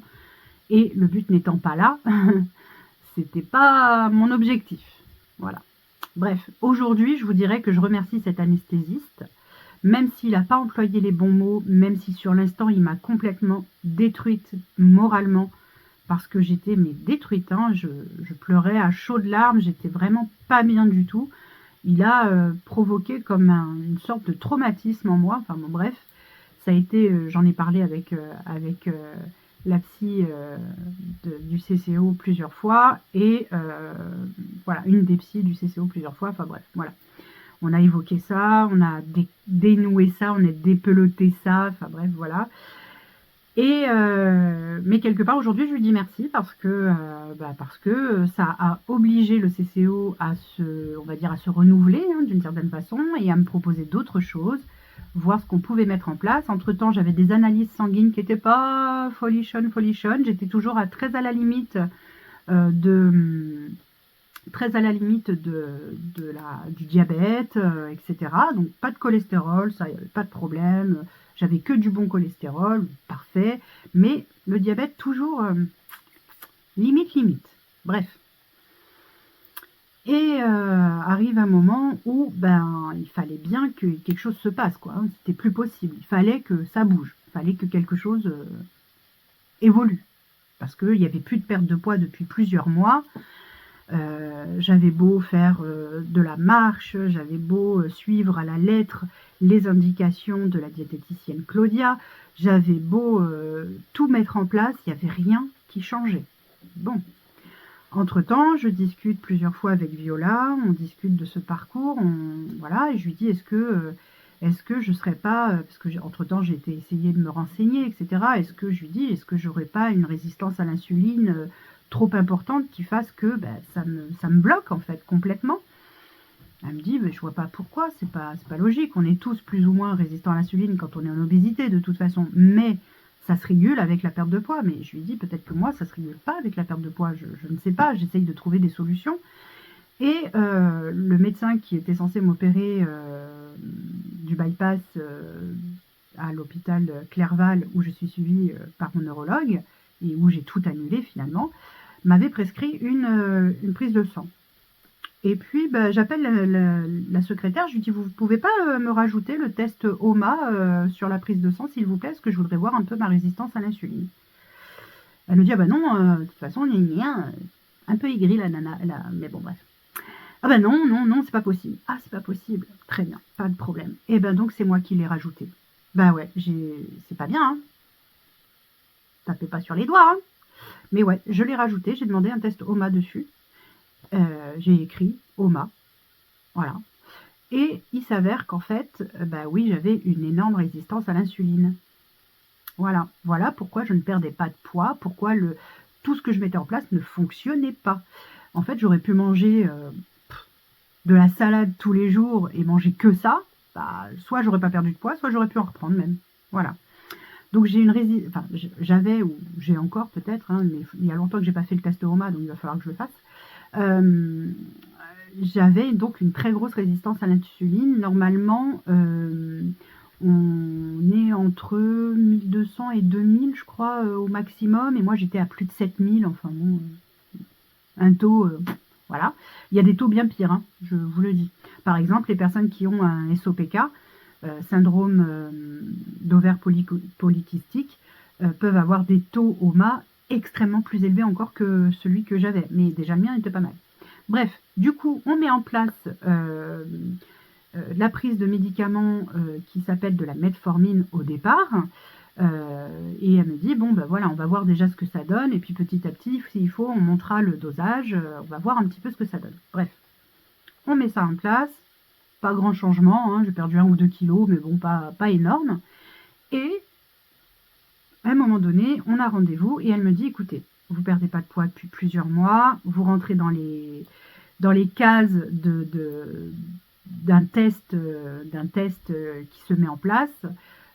Et le but n'étant pas là, c'était pas mon objectif. Voilà. Bref, aujourd'hui, je vous dirais que je remercie cet anesthésiste, même s'il n'a pas employé les bons mots, même si sur l'instant, il m'a complètement détruite moralement, parce que j'étais détruite, je pleurais à chaudes larmes, j'étais vraiment pas bien du tout. Il a provoqué comme une sorte de traumatisme en moi. Enfin bon, bref, ça a été, j'en ai parlé avec la psy du CCO plusieurs fois, et voilà, une des psys du CCO plusieurs fois. Enfin bref, voilà. On a évoqué ça, on a dénoué ça, on a dépeloté ça. Enfin bref, voilà. Et mais quelque part aujourd'hui, je lui dis merci parce que ça a obligé le CCO à on va dire, à se renouveler d'une certaine façon, et à me proposer d'autres choses, voir ce qu'on pouvait mettre en place. Entre-temps, j'avais des analyses sanguines qui n'étaient pas folichonne. J'étais toujours très à la limite du diabète, etc. Donc pas de cholestérol, ça, il n'y avait pas de problème. J'avais que du bon cholestérol, parfait. Mais le diabète, toujours limite. Bref. Et arrive un moment où il fallait bien que quelque chose se passe, quoi. C'était plus possible. Il fallait que ça bouge. Il fallait que quelque chose évolue. Parce qu'il n'y avait plus de perte de poids depuis plusieurs mois. J'avais beau faire de la marche, j'avais beau suivre à la lettre les indications de la diététicienne Claudia, j'avais beau tout mettre en place, il n'y avait rien qui changeait. Bon, entre-temps, je discute plusieurs fois avec Viola, on discute de ce parcours, voilà, et je lui dis, est-ce que je serais pas, parce que entre-temps j'ai essayé de me renseigner, etc., est-ce que j'aurais pas une résistance à l'insuline trop importante qui fasse que ça me bloque en fait complètement. Elle me dit, je vois pas pourquoi, c'est pas logique, on est tous plus ou moins résistants à l'insuline quand on est en obésité de toute façon, mais ça se régule avec la perte de poids. Mais je lui dis, peut-être que moi ça se régule pas avec la perte de poids, je ne sais pas, j'essaye de trouver des solutions. Et le médecin qui était censé m'opérer du bypass à l'hôpital Clerval, où je suis suivie par mon neurologue, et où j'ai tout annulé finalement, m'avait prescrit une prise de sang. Et puis j'appelle la secrétaire, je lui dis, vous ne pouvez pas me rajouter le test OMA sur la prise de sang, s'il vous plaît, parce que je voudrais voir un peu ma résistance à l'insuline. Elle me dit, ah bah non, de toute façon, on est un peu aigri la nana, mais bon bref. Ah bah non, c'est pas possible. Ah, c'est pas possible. Très bien, pas de problème. Et donc c'est moi qui l'ai rajouté. Bah ouais, c'est pas bien, Tapez pas sur les doigts, Mais ouais, je l'ai rajouté, j'ai demandé un test OMA dessus. J'ai écrit OMA. Voilà. Et il s'avère qu'en fait, oui, j'avais une énorme résistance à l'insuline. Voilà pourquoi je ne perdais pas de poids, pourquoi tout ce que je mettais en place ne fonctionnait pas. En fait, j'aurais pu manger de la salade tous les jours et manger que ça. Soit j'aurais pas perdu de poids, soit j'aurais pu en reprendre même. Voilà. Donc j'ai j'avais, ou j'ai encore peut-être, mais il y a longtemps que j'ai pas fait le test OMA, donc il va falloir que je le fasse. J'avais donc une très grosse résistance à l'insuline. Normalement, on est entre 1200 et 2000, je crois, au maximum, et moi j'étais à plus de 7000, enfin bon, un taux Voilà. Il y a des taux bien pires, hein, je vous le dis. Par exemple, les personnes qui ont un SOPK, syndrome d'ovaire polykystique, peuvent avoir des taux OMA extrêmement plus élevés encore que celui que j'avais. Mais déjà, le mien était pas mal. Bref, du coup, on met en place la prise de médicaments qui s'appelle de la metformine au départ. Et elle me dit, bon, ben voilà, on va voir déjà ce que ça donne. Et puis petit à petit, s'il faut, on montera le dosage. On va voir un petit peu ce que ça donne. Bref, on met ça en place. Pas grand changement, hein, j'ai perdu 1 ou 2 kilos, mais bon, pas énorme. Et à un moment donné, on a rendez-vous et elle me dit, écoutez, vous perdez pas de poids depuis plusieurs mois, vous rentrez dans les cases d'un test qui se met en place.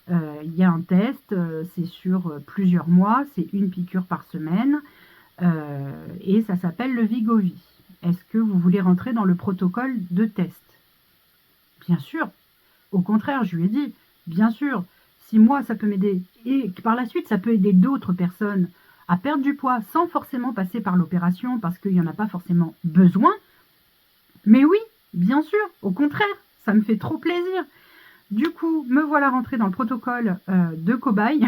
Il y a un test, c'est sur plusieurs mois, c'est une piqûre par semaine, et ça s'appelle le Vigovi. Est-ce que vous voulez rentrer dans le protocole de test? Bien sûr. Au contraire, je lui ai dit, bien sûr, si moi ça peut m'aider, et par la suite ça peut aider d'autres personnes à perdre du poids sans forcément passer par l'opération, parce qu'il n'y en a pas forcément besoin, mais oui, bien sûr, au contraire, ça me fait trop plaisir. Du coup, me voilà rentrée dans le protocole de cobaye.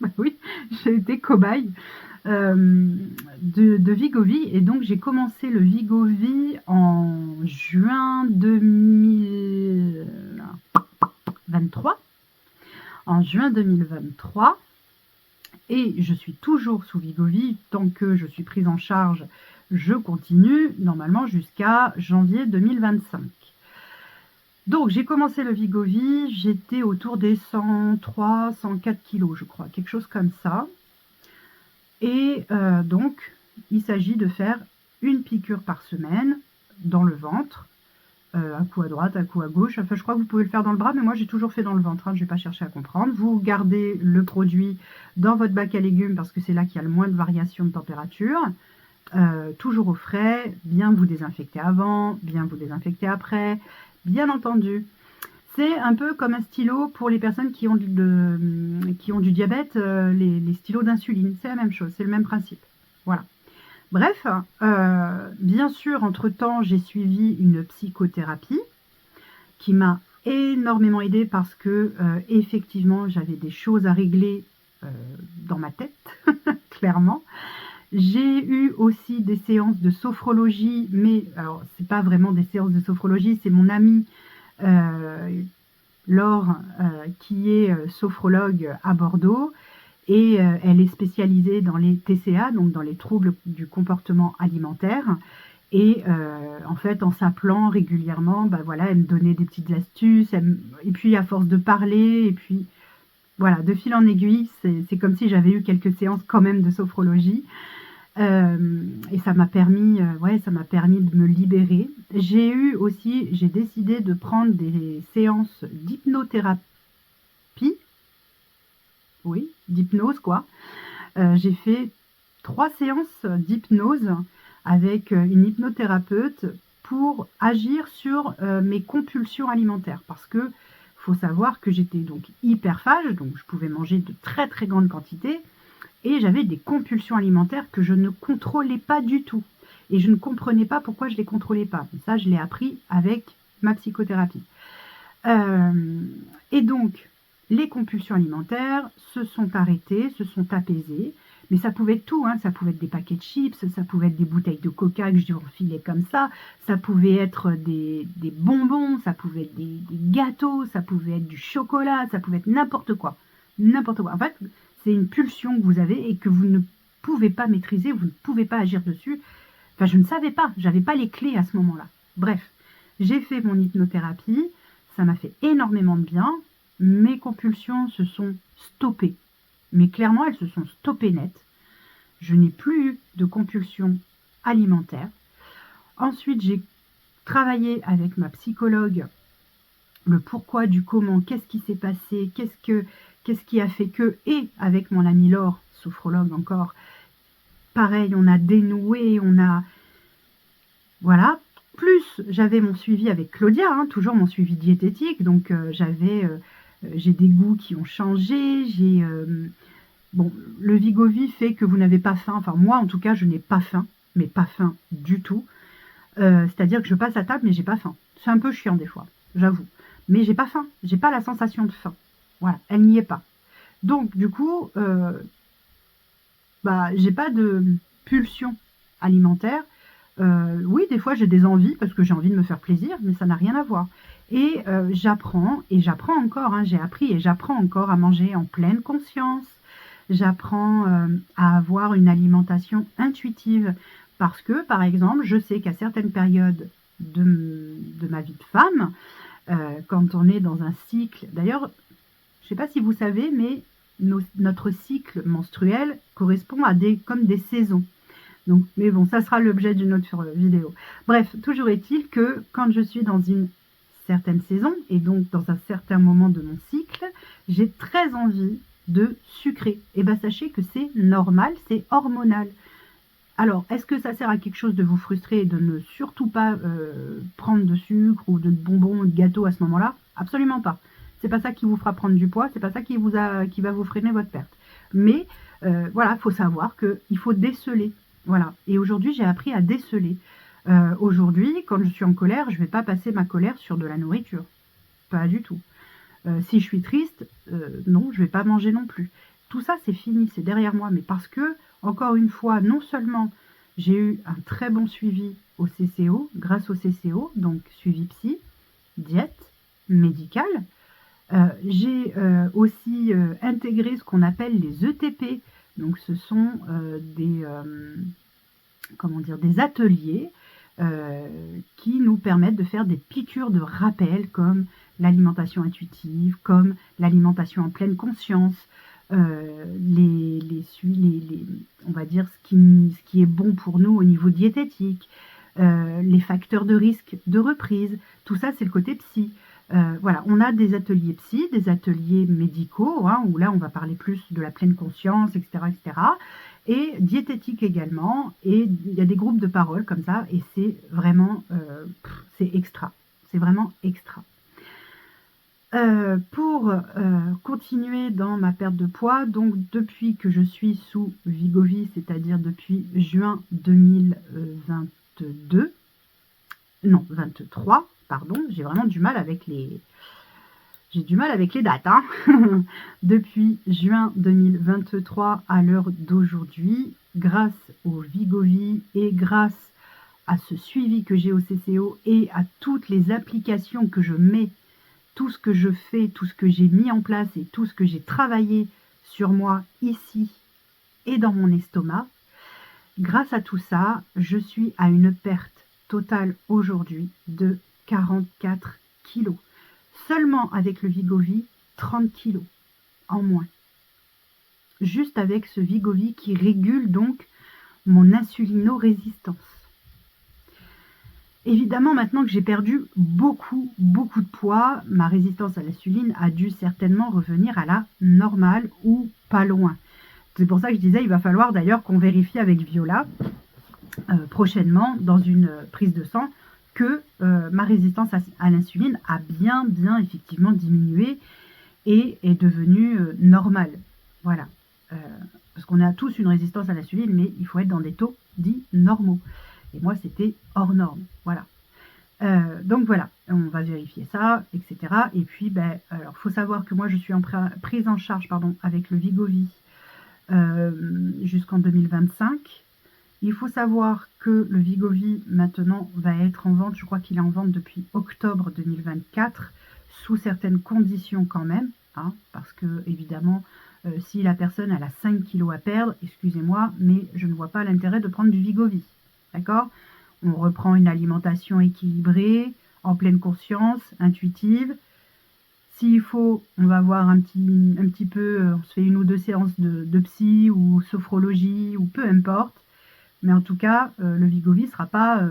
Bah oui, j'ai été cobaye de Vigovi. Et donc, j'ai commencé le Vigovi en juin 2023. En juin 2023. Et je suis toujours sous Vigovi. Tant que je suis prise en charge, je continue normalement jusqu'à janvier 2025. Donc, j'ai commencé le Vigovi, j'étais autour des 103, 104 kilos, je crois, quelque chose comme ça. Et donc, il s'agit de faire une piqûre par semaine dans le ventre, un coup à droite, un coup à gauche. Enfin, je crois que vous pouvez le faire dans le bras, mais moi, j'ai toujours fait dans le ventre, hein, je ne vais pas chercher à comprendre. Vous gardez le produit dans votre bac à légumes parce que c'est là qu'il y a le moins de variation de température. Toujours au frais, bien vous désinfecter avant, bien vous désinfecter après. Bien entendu, c'est un peu comme un stylo pour les personnes qui ont du diabète, les stylos d'insuline. C'est la même chose, c'est le même principe. Voilà. Bref, bien sûr, entre-temps, j'ai suivi une psychothérapie qui m'a énormément aidée parce que, effectivement, j'avais des choses à régler dans ma tête, clairement. J'ai eu aussi des séances de sophrologie, mais alors c'est pas vraiment des séances de sophrologie, c'est mon amie Laure qui est sophrologue à Bordeaux et elle est spécialisée dans les TCA, donc dans les troubles du comportement alimentaire. Et en fait, en s'appelant régulièrement, bah voilà, elle me donnait des petites astuces, et puis à force de parler, et puis voilà, de fil en aiguille, c'est comme si j'avais eu quelques séances quand même de sophrologie. Et ça m'a permis, de me libérer. J'ai décidé de prendre des séances d'hypnothérapie. Oui, d'hypnose quoi. J'ai fait 3 séances d'hypnose avec une hypnothérapeute pour agir sur mes compulsions alimentaires. Parce que faut savoir que j'étais donc hyperphage, donc je pouvais manger de très très grandes quantités. Et j'avais des compulsions alimentaires que je ne contrôlais pas du tout. Et je ne comprenais pas pourquoi je ne les contrôlais pas. Ça, je l'ai appris avec ma psychothérapie. Et donc, les compulsions alimentaires se sont arrêtées, se sont apaisées. Mais ça pouvait être tout, hein. Ça pouvait être des paquets de chips, ça pouvait être des bouteilles de coca que je enfilais comme ça pouvait être des bonbons, ça pouvait être des gâteaux, ça pouvait être du chocolat, ça pouvait être n'importe quoi. N'importe quoi. En fait, c'est une pulsion que vous avez et que vous ne pouvez pas maîtriser, vous ne pouvez pas agir dessus. Enfin, je ne savais pas, j'avais pas les clés à ce moment-là. Bref, j'ai fait mon hypnothérapie, ça m'a fait énormément de bien. Mes compulsions se sont stoppées. Mais clairement, elles se sont stoppées net. Je n'ai plus eu de compulsions alimentaires. Ensuite, j'ai travaillé avec ma psychologue le pourquoi du comment, qu'est-ce qui s'est passé, qu'est-ce qui a fait que, et avec mon amie Laure, sophrologue encore, pareil, on a dénoué, voilà. Plus j'avais mon suivi avec Claudia, hein, toujours mon suivi diététique, donc j'ai des goûts qui ont changé, bon, le Vigovi fait que vous n'avez pas faim, enfin moi en tout cas je n'ai pas faim, mais pas faim du tout. C'est-à-dire que je passe à table, mais j'ai pas faim. C'est un peu chiant des fois, j'avoue. Mais j'ai pas faim, j'ai pas la sensation de faim. Voilà, elle n'y est pas. Donc du coup, bah, j'ai pas de pulsion alimentaire. Oui, des fois j'ai des envies parce que j'ai envie de me faire plaisir, mais ça n'a rien à voir. Et j'apprends encore, hein, j'ai appris et j'apprends encore à manger en pleine conscience. J'apprends à avoir une alimentation intuitive parce que, par exemple, je sais qu'à certaines périodes de ma vie de femme, quand on est dans un cycle, d'ailleurs, je ne sais pas si vous savez, mais notre cycle menstruel correspond à comme des saisons. Donc, mais bon, ça sera l'objet d'une autre vidéo. Bref, toujours est-il que quand je suis dans une certaine saison, et donc dans un certain moment de mon cycle, j'ai très envie de sucrer. Et bien sachez que c'est normal, c'est hormonal. Alors, est-ce que ça sert à quelque chose de vous frustrer et de ne surtout pas prendre de sucre ou de bonbons ou de gâteaux à ce moment-là? Absolument pas. C'est pas ça qui vous fera prendre du poids, c'est pas ça qui va vous freiner votre perte. Mais voilà, il faut savoir qu'il faut déceler. Voilà. Et aujourd'hui, j'ai appris à déceler. Aujourd'hui, quand je suis en colère, je ne vais pas passer ma colère sur de la nourriture. Pas du tout. Si je suis triste, non, je ne vais pas manger non plus. Tout ça, c'est fini, c'est derrière moi. Mais parce que, encore une fois, non seulement j'ai eu un très bon suivi au CCO, grâce au CCO, donc suivi psy, diète, médicale, j'ai aussi intégré ce qu'on appelle les ETP. Donc ce sont des ateliers qui nous permettent de faire des piqûres de rappel comme l'alimentation intuitive, comme l'alimentation en pleine conscience, on va dire ce qui est bon pour nous au niveau diététique, les facteurs de risque de reprise, tout ça c'est le côté psy. Voilà, on a des ateliers psy, des ateliers médicaux, hein, où là on va parler plus de la pleine conscience, etc., etc., et diététique également, et il y a des groupes de parole comme ça, et c'est vraiment, c'est extra, c'est vraiment extra. Pour continuer dans ma perte de poids, donc depuis que je suis sous Vigovi, c'est-à-dire depuis juin 2022, non, 23, pardon, j'ai vraiment du mal avec les dates, hein. Depuis juin 2023 à l'heure d'aujourd'hui, grâce au Vigovi et grâce à ce suivi que j'ai au CCO et à toutes les applications que je mets, tout ce que je fais, tout ce que j'ai mis en place et tout ce que j'ai travaillé sur moi ici et dans mon estomac, grâce à tout ça, je suis à une perte totale aujourd'hui de 44 kilos. Seulement avec le Vigovi, 30 kilos en moins. Juste avec ce Vigovi qui régule donc mon insulino-résistance. Évidemment, maintenant que j'ai perdu beaucoup de poids, ma résistance à l'insuline a dû certainement revenir à la normale ou pas loin. C'est pour ça que je disais, il va falloir d'ailleurs qu'on vérifie avec Viola prochainement dans une prise de sang que ma résistance à l'insuline a bien effectivement diminué et est devenue normale. Voilà. Parce qu'on a tous une résistance à l'insuline, mais il faut être dans des taux dits normaux. Et moi, c'était hors norme. Voilà. Donc voilà, on va vérifier ça, etc. Et puis, alors, faut savoir que moi, je suis en prise en charge avec le Vigovi jusqu'en 2025. Il faut savoir que le Vigovi, maintenant, va être en vente. Je crois qu'il est en vente depuis octobre 2024, sous certaines conditions quand même. Hein, parce que, évidemment, si la personne a 5 kilos à perdre, excusez-moi, mais je ne vois pas l'intérêt de prendre du Vigovi. D'accord ? On reprend une alimentation équilibrée, en pleine conscience, intuitive. S'il faut, on va voir un petit peu, on se fait 1 ou 2 séances de psy ou sophrologie ou peu importe. Mais en tout cas, le Vigovi ne sera pas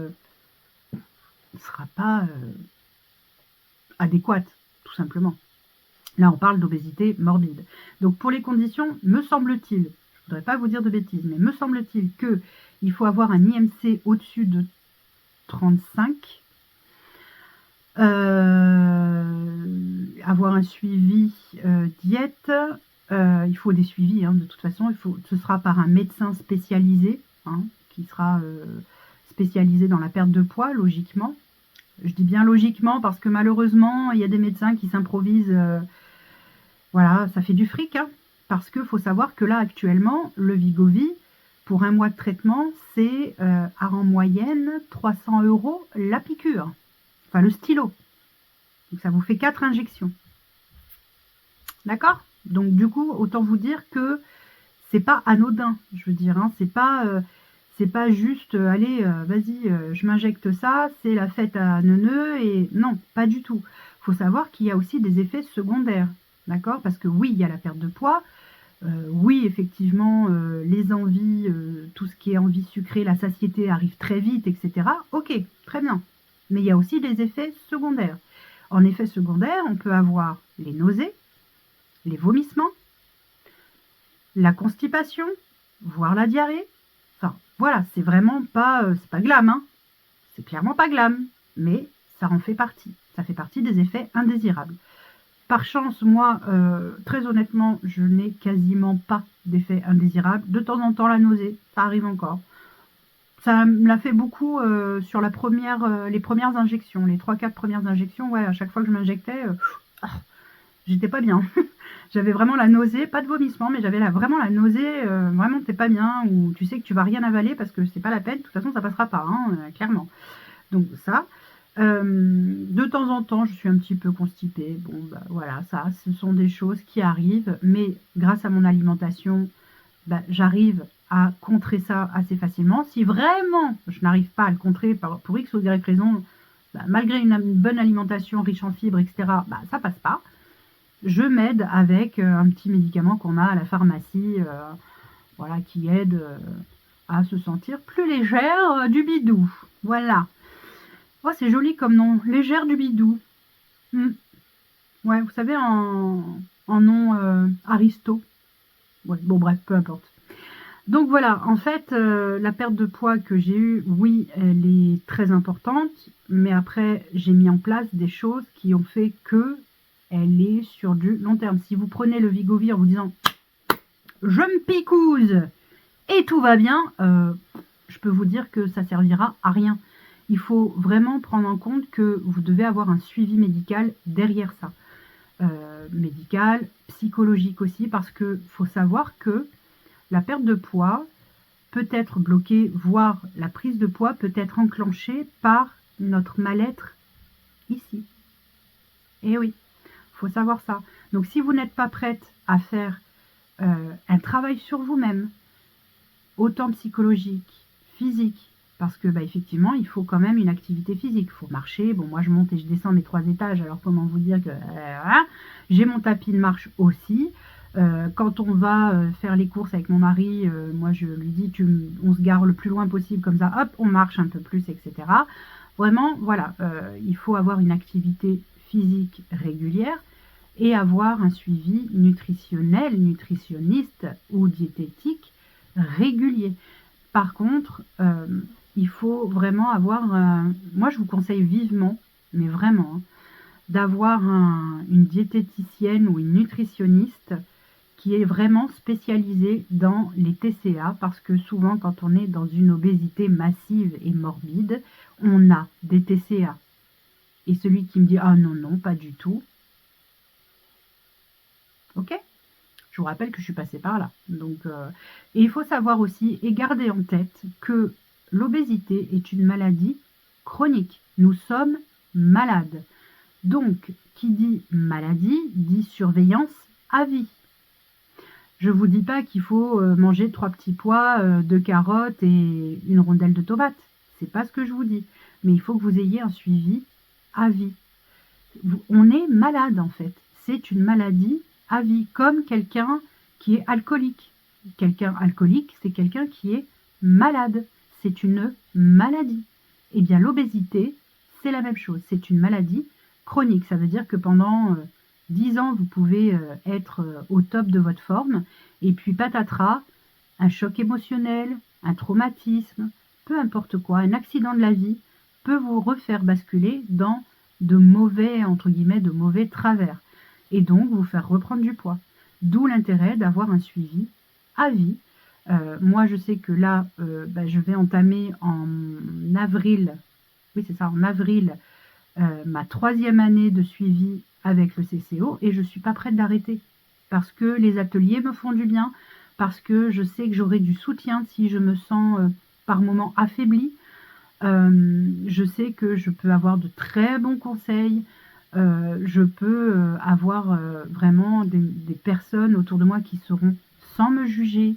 adéquat, tout simplement. Là, on parle d'obésité morbide. Donc, pour les conditions, me semble-t-il, je ne voudrais pas vous dire de bêtises, mais me semble-t-il qu'il faut avoir un IMC au-dessus de 35, avoir un suivi diète, il faut des suivis, hein, de toute façon, ce sera par un médecin spécialisé, hein, qui sera spécialisés dans la perte de poids, logiquement. Je dis bien logiquement parce que malheureusement, il y a des médecins qui s'improvisent. Voilà, ça fait du fric, hein, parce qu'il faut savoir que là, actuellement, le Vigovi, pour un mois de traitement, c'est en moyenne 300 € la piqûre. Enfin, le stylo. Donc, ça vous fait 4 injections. D'accord? Donc, du coup, autant vous dire que c'est pas anodin, je veux dire. Hein, c'est pas juste, allez, vas-y, je m'injecte ça, c'est la fête à neuneu. Et non, pas du tout. Il faut savoir qu'il y a aussi des effets secondaires. D'accord? Parce que oui, il y a la perte de poids. Oui, effectivement, les envies, tout ce qui est envie sucrée, la satiété arrive très vite, etc. Ok, très bien. Mais il y a aussi des effets secondaires. En effet secondaire, on peut avoir les nausées, les vomissements, la constipation, voire la diarrhée. Enfin, voilà, c'est vraiment pas, c'est pas glam, hein. C'est clairement pas glam, mais ça en fait partie. Ça fait partie des effets indésirables. Par chance, moi, très honnêtement, je n'ai quasiment pas d'effet indésirable. De temps en temps, la nausée, ça arrive encore. Ça me l'a fait beaucoup sur les premières injections, les 3-4 premières injections. Ouais, à chaque fois que je m'injectais, j'étais pas bien. J'avais vraiment la nausée, pas de vomissement, mais j'avais vraiment la nausée, vraiment t'es pas bien, ou tu sais que tu vas rien avaler parce que c'est pas la peine, de toute façon ça passera pas, hein, clairement. Donc ça. De temps en temps, je suis un petit peu constipée. Bon, bah, voilà, ça, ce sont des choses qui arrivent, mais grâce à mon alimentation, bah, j'arrive à contrer ça assez facilement. Si vraiment je n'arrive pas à le contrer pour X ou Y raison, bah, malgré une bonne alimentation riche en fibres, etc., bah, ça passe pas. Je m'aide avec un petit médicament qu'on a à la pharmacie, voilà, qui aide à se sentir plus légère du bidou. Voilà. Oh, c'est joli comme nom, légère du bidou. Ouais, vous savez, en nom aristo. Ouais, bon, bref, peu importe. Donc voilà, en fait, la perte de poids que j'ai eue, oui, elle est très importante, mais après, j'ai mis en place des choses qui ont fait que elle est sur du long terme. Si vous prenez le Vigovi en vous disant « je me picouse et tout va bien », je peux vous dire que ça servira à rien. Il faut vraiment prendre en compte que vous devez avoir un suivi médical derrière ça. Médical, psychologique aussi, parce que faut savoir que la perte de poids peut être bloquée, voire la prise de poids peut être enclenchée par notre mal-être ici. Et oui, il faut savoir ça. Donc si vous n'êtes pas prête à faire un travail sur vous-même, autant psychologique, physique, parce que bah, effectivement, il faut quand même une activité physique. Il faut marcher. Bon, moi, je monte et je descends mes 3 étages. Alors, comment vous dire que voilà. J'ai mon tapis de marche aussi. Quand on va faire les courses avec mon mari, moi, je lui dis, on se gare le plus loin possible. Comme ça, hop, on marche un peu plus, etc. Vraiment, voilà, il faut avoir une activité physique régulière et avoir un suivi nutritionnel, nutritionniste ou diététique régulier. Par contre, il faut vraiment avoir, moi je vous conseille vivement, mais vraiment, hein, d'avoir une diététicienne ou une nutritionniste qui est vraiment spécialisée dans les TCA, parce que souvent quand on est dans une obésité massive et morbide, on a des TCA. Et celui qui me dit « ah non, non, pas du tout », ok ? Je vous rappelle que je suis passée par là. Donc, et il faut savoir aussi et garder en tête que l'obésité est une maladie chronique. Nous sommes malades. Donc, qui dit maladie dit surveillance à vie. Je ne vous dis pas qu'il faut manger 3 petits pois, 2 carottes et une rondelle de tomate. C'est pas ce que je vous dis. Mais il faut que vous ayez un suivi à vie. On est malade en fait. C'est une maladie à vie, comme quelqu'un qui est alcoolique. Quelqu'un alcoolique, c'est quelqu'un qui est malade. C'est une maladie. Eh bien, l'obésité, c'est la même chose. C'est une maladie chronique. Ça veut dire que pendant 10 ans, vous pouvez être au top de votre forme. Et puis, patatras, un choc émotionnel, un traumatisme, peu importe quoi, un accident de la vie peut vous refaire basculer dans de mauvais, entre guillemets, de mauvais travers. Et donc, vous faire reprendre du poids. D'où l'intérêt d'avoir un suivi à vie. Moi, je sais que là, je vais entamer en avril, oui c'est ça, en avril, ma 3e année de suivi avec le CCO et je ne suis pas prête d'arrêter. Parce que les ateliers me font du bien, parce que je sais que j'aurai du soutien si je me sens par moments affaiblie. Je sais que je peux avoir de très bons conseils, je peux avoir vraiment des personnes autour de moi qui seront sans me juger.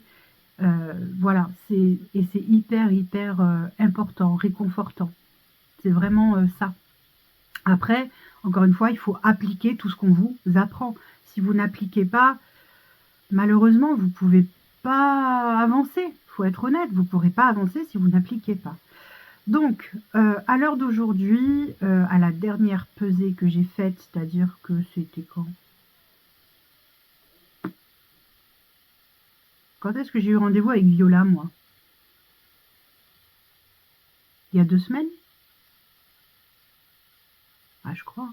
Voilà, et c'est hyper, hyper important, réconfortant. C'est vraiment ça. Après, encore une fois, il faut appliquer tout ce qu'on vous apprend. Si vous n'appliquez pas, malheureusement, vous ne pouvez pas avancer. Il faut être honnête, vous ne pourrez pas avancer si vous n'appliquez pas. Donc, à l'heure d'aujourd'hui, à la dernière pesée que j'ai faite, c'est-à-dire que c'était quand? Quand est-ce que j'ai eu rendez-vous avec Viola, moi? Il y a 2 semaines? Ah, je crois.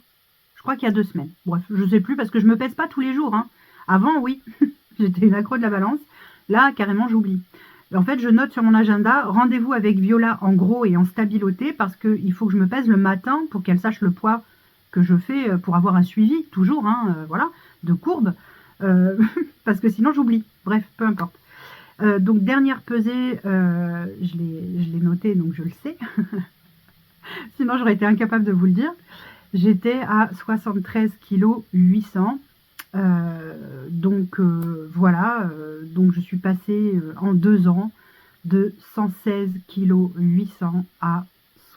Je crois qu'il y a 2 semaines. Bref, je sais plus parce que je me pèse pas tous les jours, hein. Avant, oui, j'étais une accro de la balance. Là, carrément, j'oublie. En fait, je note sur mon agenda rendez-vous avec Viola en gros et en stabiloté parce qu'il faut que je me pèse le matin pour qu'elle sache le poids que je fais pour avoir un suivi, toujours, hein, voilà, de courbe. Parce que sinon, j'oublie. Bref, peu importe. Donc, dernière pesée, je l'ai noté, donc je le sais. Sinon, j'aurais été incapable de vous le dire. J'étais à 73 kg 800. Donc voilà, donc je suis passée en 2 ans de 116 kg 800 à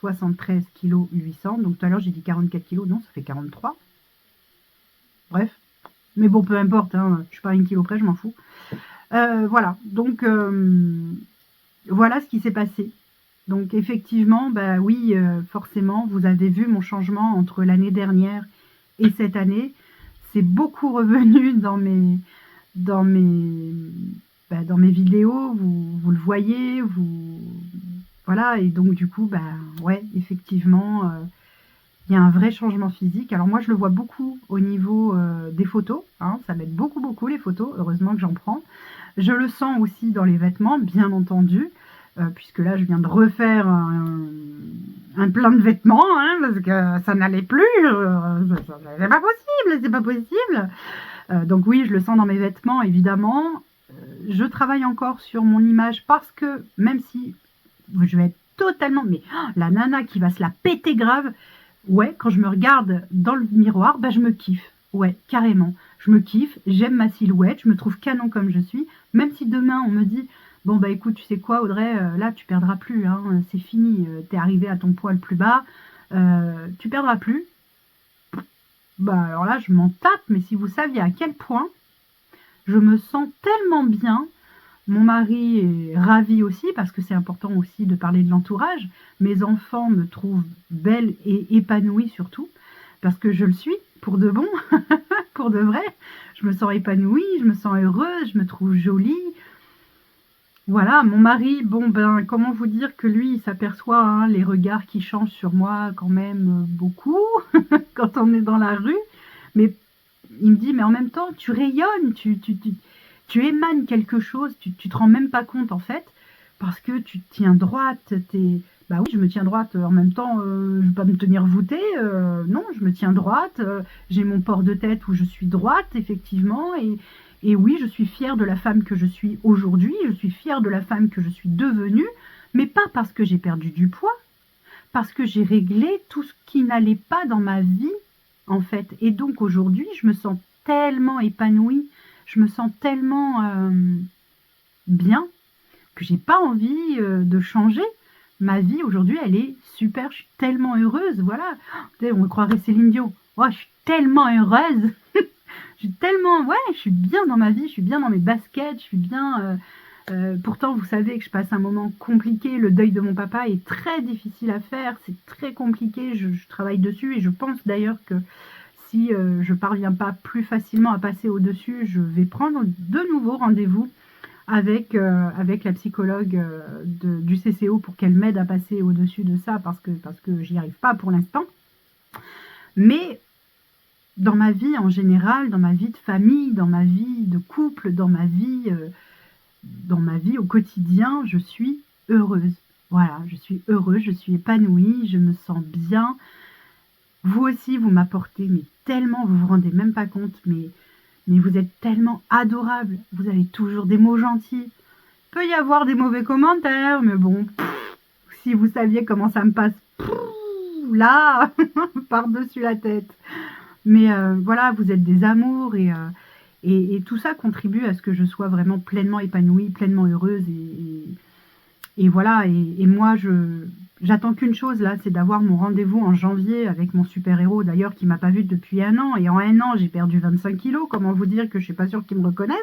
73 kg 800. Donc tout à l'heure j'ai dit 44 kg, non ça fait 43. Bref, mais bon peu importe, hein, je suis pas à 1 kg près, je m'en fous. Voilà, donc voilà ce qui s'est passé. Donc effectivement, bah oui, forcément, vous avez vu mon changement entre l'année dernière et cette année. C'est beaucoup revenu dans mes, dans mes vidéos, vous le voyez, voilà, et donc du coup, ouais, effectivement, il y a un vrai changement physique. Alors moi, je le vois beaucoup au niveau des photos, hein, ça m'aide beaucoup, beaucoup les photos, heureusement que j'en prends. Je le sens aussi dans les vêtements, bien entendu, puisque là, je viens de refaire un plein de vêtements, hein, parce que ça n'allait plus, c'est pas possible, c'est pas possible. Donc oui, je le sens dans mes vêtements, évidemment. Je travaille encore sur mon image parce que, même si je vais être totalement, mais la nana qui va se la péter grave, ouais, quand je me regarde dans le miroir, je me kiffe. Ouais, carrément. Je me kiffe, j'aime ma silhouette, je me trouve canon comme je suis. Même si demain on me dit, bon écoute, tu sais quoi Audrey, là tu perdras plus, hein, c'est fini, t'es arrivé à ton poids le plus bas, tu perdras plus. Alors là je m'en tape, mais si vous saviez à quel point je me sens tellement bien. Mon mari est ravi aussi, parce que c'est important aussi de parler de l'entourage. Mes enfants me trouvent belle et épanouie surtout, parce que je le suis, pour de bon, pour de vrai. Je me sens épanouie, je me sens heureuse, je me trouve jolie. Voilà, mon mari, comment vous dire que lui, il s'aperçoit, hein, les regards qui changent sur moi quand même beaucoup, quand on est dans la rue. Mais il me dit, mais en même temps, tu rayonnes, tu émanes quelque chose, tu te rends même pas compte en fait, parce que tu te tiens droite, bah oui, je me tiens droite, en même temps, je ne vais pas me tenir voûtée, non, je me tiens droite, j'ai mon port de tête où je suis droite, effectivement, et oui, je suis fière de la femme que je suis aujourd'hui, je suis fière de la femme que je suis devenue, mais pas parce que j'ai perdu du poids, parce que j'ai réglé tout ce qui n'allait pas dans ma vie, en fait. Et donc aujourd'hui, je me sens tellement épanouie, je me sens tellement bien que j'ai pas envie de changer. Ma vie aujourd'hui, elle est super, je suis tellement heureuse, voilà. On croirait Céline Dion. Oh, je suis tellement heureuse. Je suis tellement, ouais, je suis bien dans ma vie, je suis bien dans mes baskets, je suis bien. Pourtant, vous savez que je passe un moment compliqué. Le deuil de mon papa est très difficile à faire, c'est très compliqué. Je travaille dessus et je pense d'ailleurs que si je parviens pas plus facilement à passer au-dessus, je vais prendre de nouveau rendez-vous avec la psychologue du CCO pour qu'elle m'aide à passer au-dessus de ça parce que j'y arrive pas pour l'instant. Mais dans ma vie en général, dans ma vie de famille, dans ma vie de couple, dans ma vie dans ma vie au quotidien, je suis heureuse. Voilà, je suis heureuse, je suis épanouie, je me sens bien. Vous aussi, vous m'apportez, mais tellement, vous vous rendez même pas compte, mais vous êtes tellement adorable. Vous avez toujours des mots gentils. Peut y avoir des mauvais commentaires, mais bon, si vous saviez comment ça me passe, là, par-dessus la tête. Mais voilà, vous êtes des amours et tout ça contribue à ce que je sois vraiment pleinement épanouie, pleinement heureuse et voilà. Et moi, j'attends qu'une chose là, c'est d'avoir mon rendez-vous en janvier avec mon super-héros d'ailleurs qui m'a pas vu depuis 1 an. Et en 1 an, j'ai perdu 25 kilos. Comment vous dire que je suis pas sûre qu'ils me reconnaissent.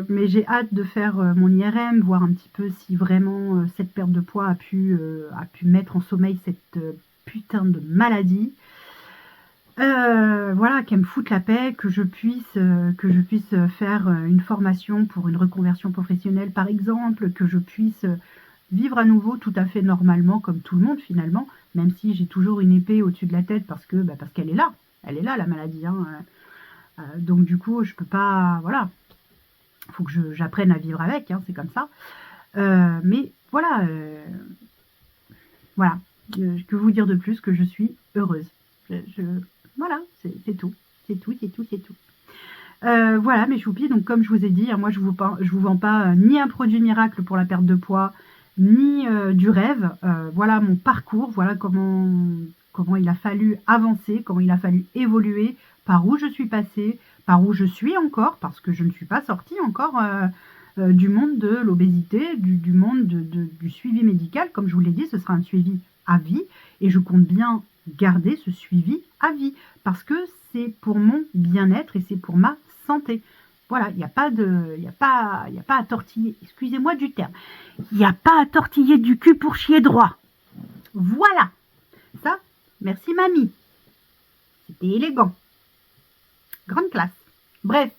Mais j'ai hâte de faire mon IRM, voir un petit peu si vraiment cette perte de poids a pu mettre en sommeil cette putain de maladie. Voilà, qu'elle me foute la paix, que je puisse faire une formation pour une reconversion professionnelle par exemple, que je puisse vivre à nouveau tout à fait normalement comme tout le monde finalement, même si j'ai toujours une épée au-dessus de la tête parce qu'elle est là, la maladie. Hein. Donc du coup, je peux pas, voilà, il faut que j'apprenne à vivre avec, hein, c'est comme ça. Mais voilà, voilà, que vous dire de plus que je suis heureuse. Voilà, c'est tout, c'est tout, c'est tout, c'est tout. Voilà mes choupis, donc comme je vous ai dit, moi je vous vends pas ni un produit miracle pour la perte de poids, ni du rêve. Voilà mon parcours, voilà comment il a fallu avancer, comment il a fallu évoluer, par où je suis passée, par où je suis encore, parce que je ne suis pas sortie encore du monde de l'obésité, du monde du suivi médical. Comme je vous l'ai dit, ce sera un suivi à vie et je compte bien garder ce suivi à vie parce que c'est pour mon bien-être et c'est pour ma santé. Voilà, il n'y a pas à tortiller, excusez-moi du terme, il n'y a pas à tortiller du cul pour chier droit. Voilà, ça, merci mamie, c'était élégant, grande classe. Bref,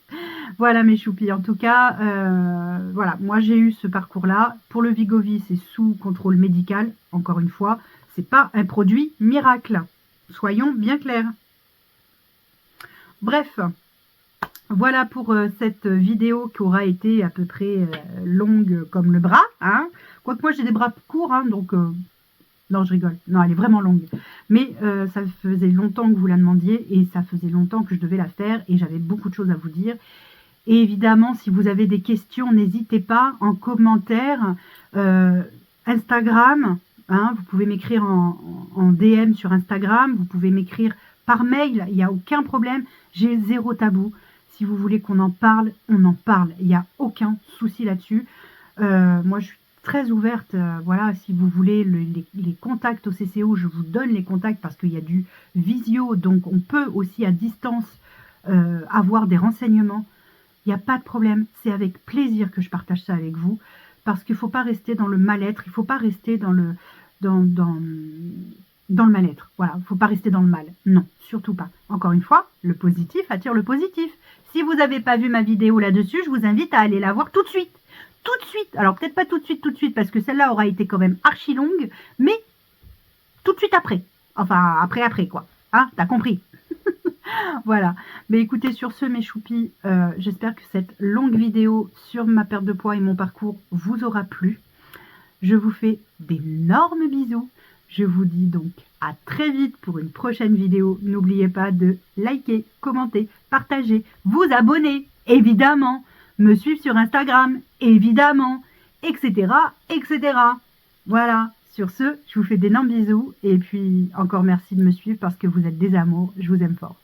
voilà mes choupis, en tout cas, voilà, moi j'ai eu ce parcours-là. Pour le Vigovi, c'est sous contrôle médical, encore une fois, c'est pas un produit miracle, soyons bien clairs. Bref, voilà pour cette vidéo qui aura été à peu près longue comme le bras. Hein. Quoique moi j'ai des bras courts, hein, donc... non, je rigole. Non, elle est vraiment longue. Mais ça faisait longtemps que vous la demandiez et ça faisait longtemps que je devais la faire et j'avais beaucoup de choses à vous dire. Et évidemment, si vous avez des questions, n'hésitez pas en commentaire. Instagram, hein, vous pouvez m'écrire en DM sur Instagram, vous pouvez m'écrire par mail, il n'y a aucun problème. J'ai zéro tabou. Si vous voulez qu'on en parle, on en parle. Il n'y a aucun souci là-dessus. Moi, je suis très ouverte. Voilà, si vous voulez les contacts au CCO, je vous donne les contacts parce qu'il y a du visio, donc on peut aussi à distance avoir des renseignements. Il n'y a pas de problème. C'est avec plaisir que je partage ça avec vous parce qu'il ne faut pas rester dans le mal-être. Il ne faut pas rester dans le mal-être. Voilà, il ne faut pas rester dans le mal. Non, surtout pas. Encore une fois, le positif attire le positif. Si vous n'avez pas vu ma vidéo là-dessus, je vous invite à aller la voir tout de suite. Tout de suite. Alors, peut-être pas tout de suite, parce que celle-là aura été quand même archi longue, mais tout de suite après. Enfin, après, quoi. Hein, t'as compris. Voilà. Mais écoutez, sur ce, mes choupis, j'espère que cette longue vidéo sur ma perte de poids et mon parcours vous aura plu. Je vous fais d'énormes bisous. Je vous dis donc à très vite pour une prochaine vidéo. N'oubliez pas de liker, commenter, partager, vous abonner, évidemment, me suivre sur Instagram, évidemment, etc., etc. Voilà, sur ce, je vous fais d'énormes bisous et puis encore merci de me suivre parce que vous êtes des amours, je vous aime fort.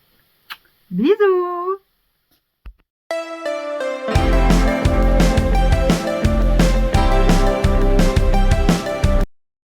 Bisous!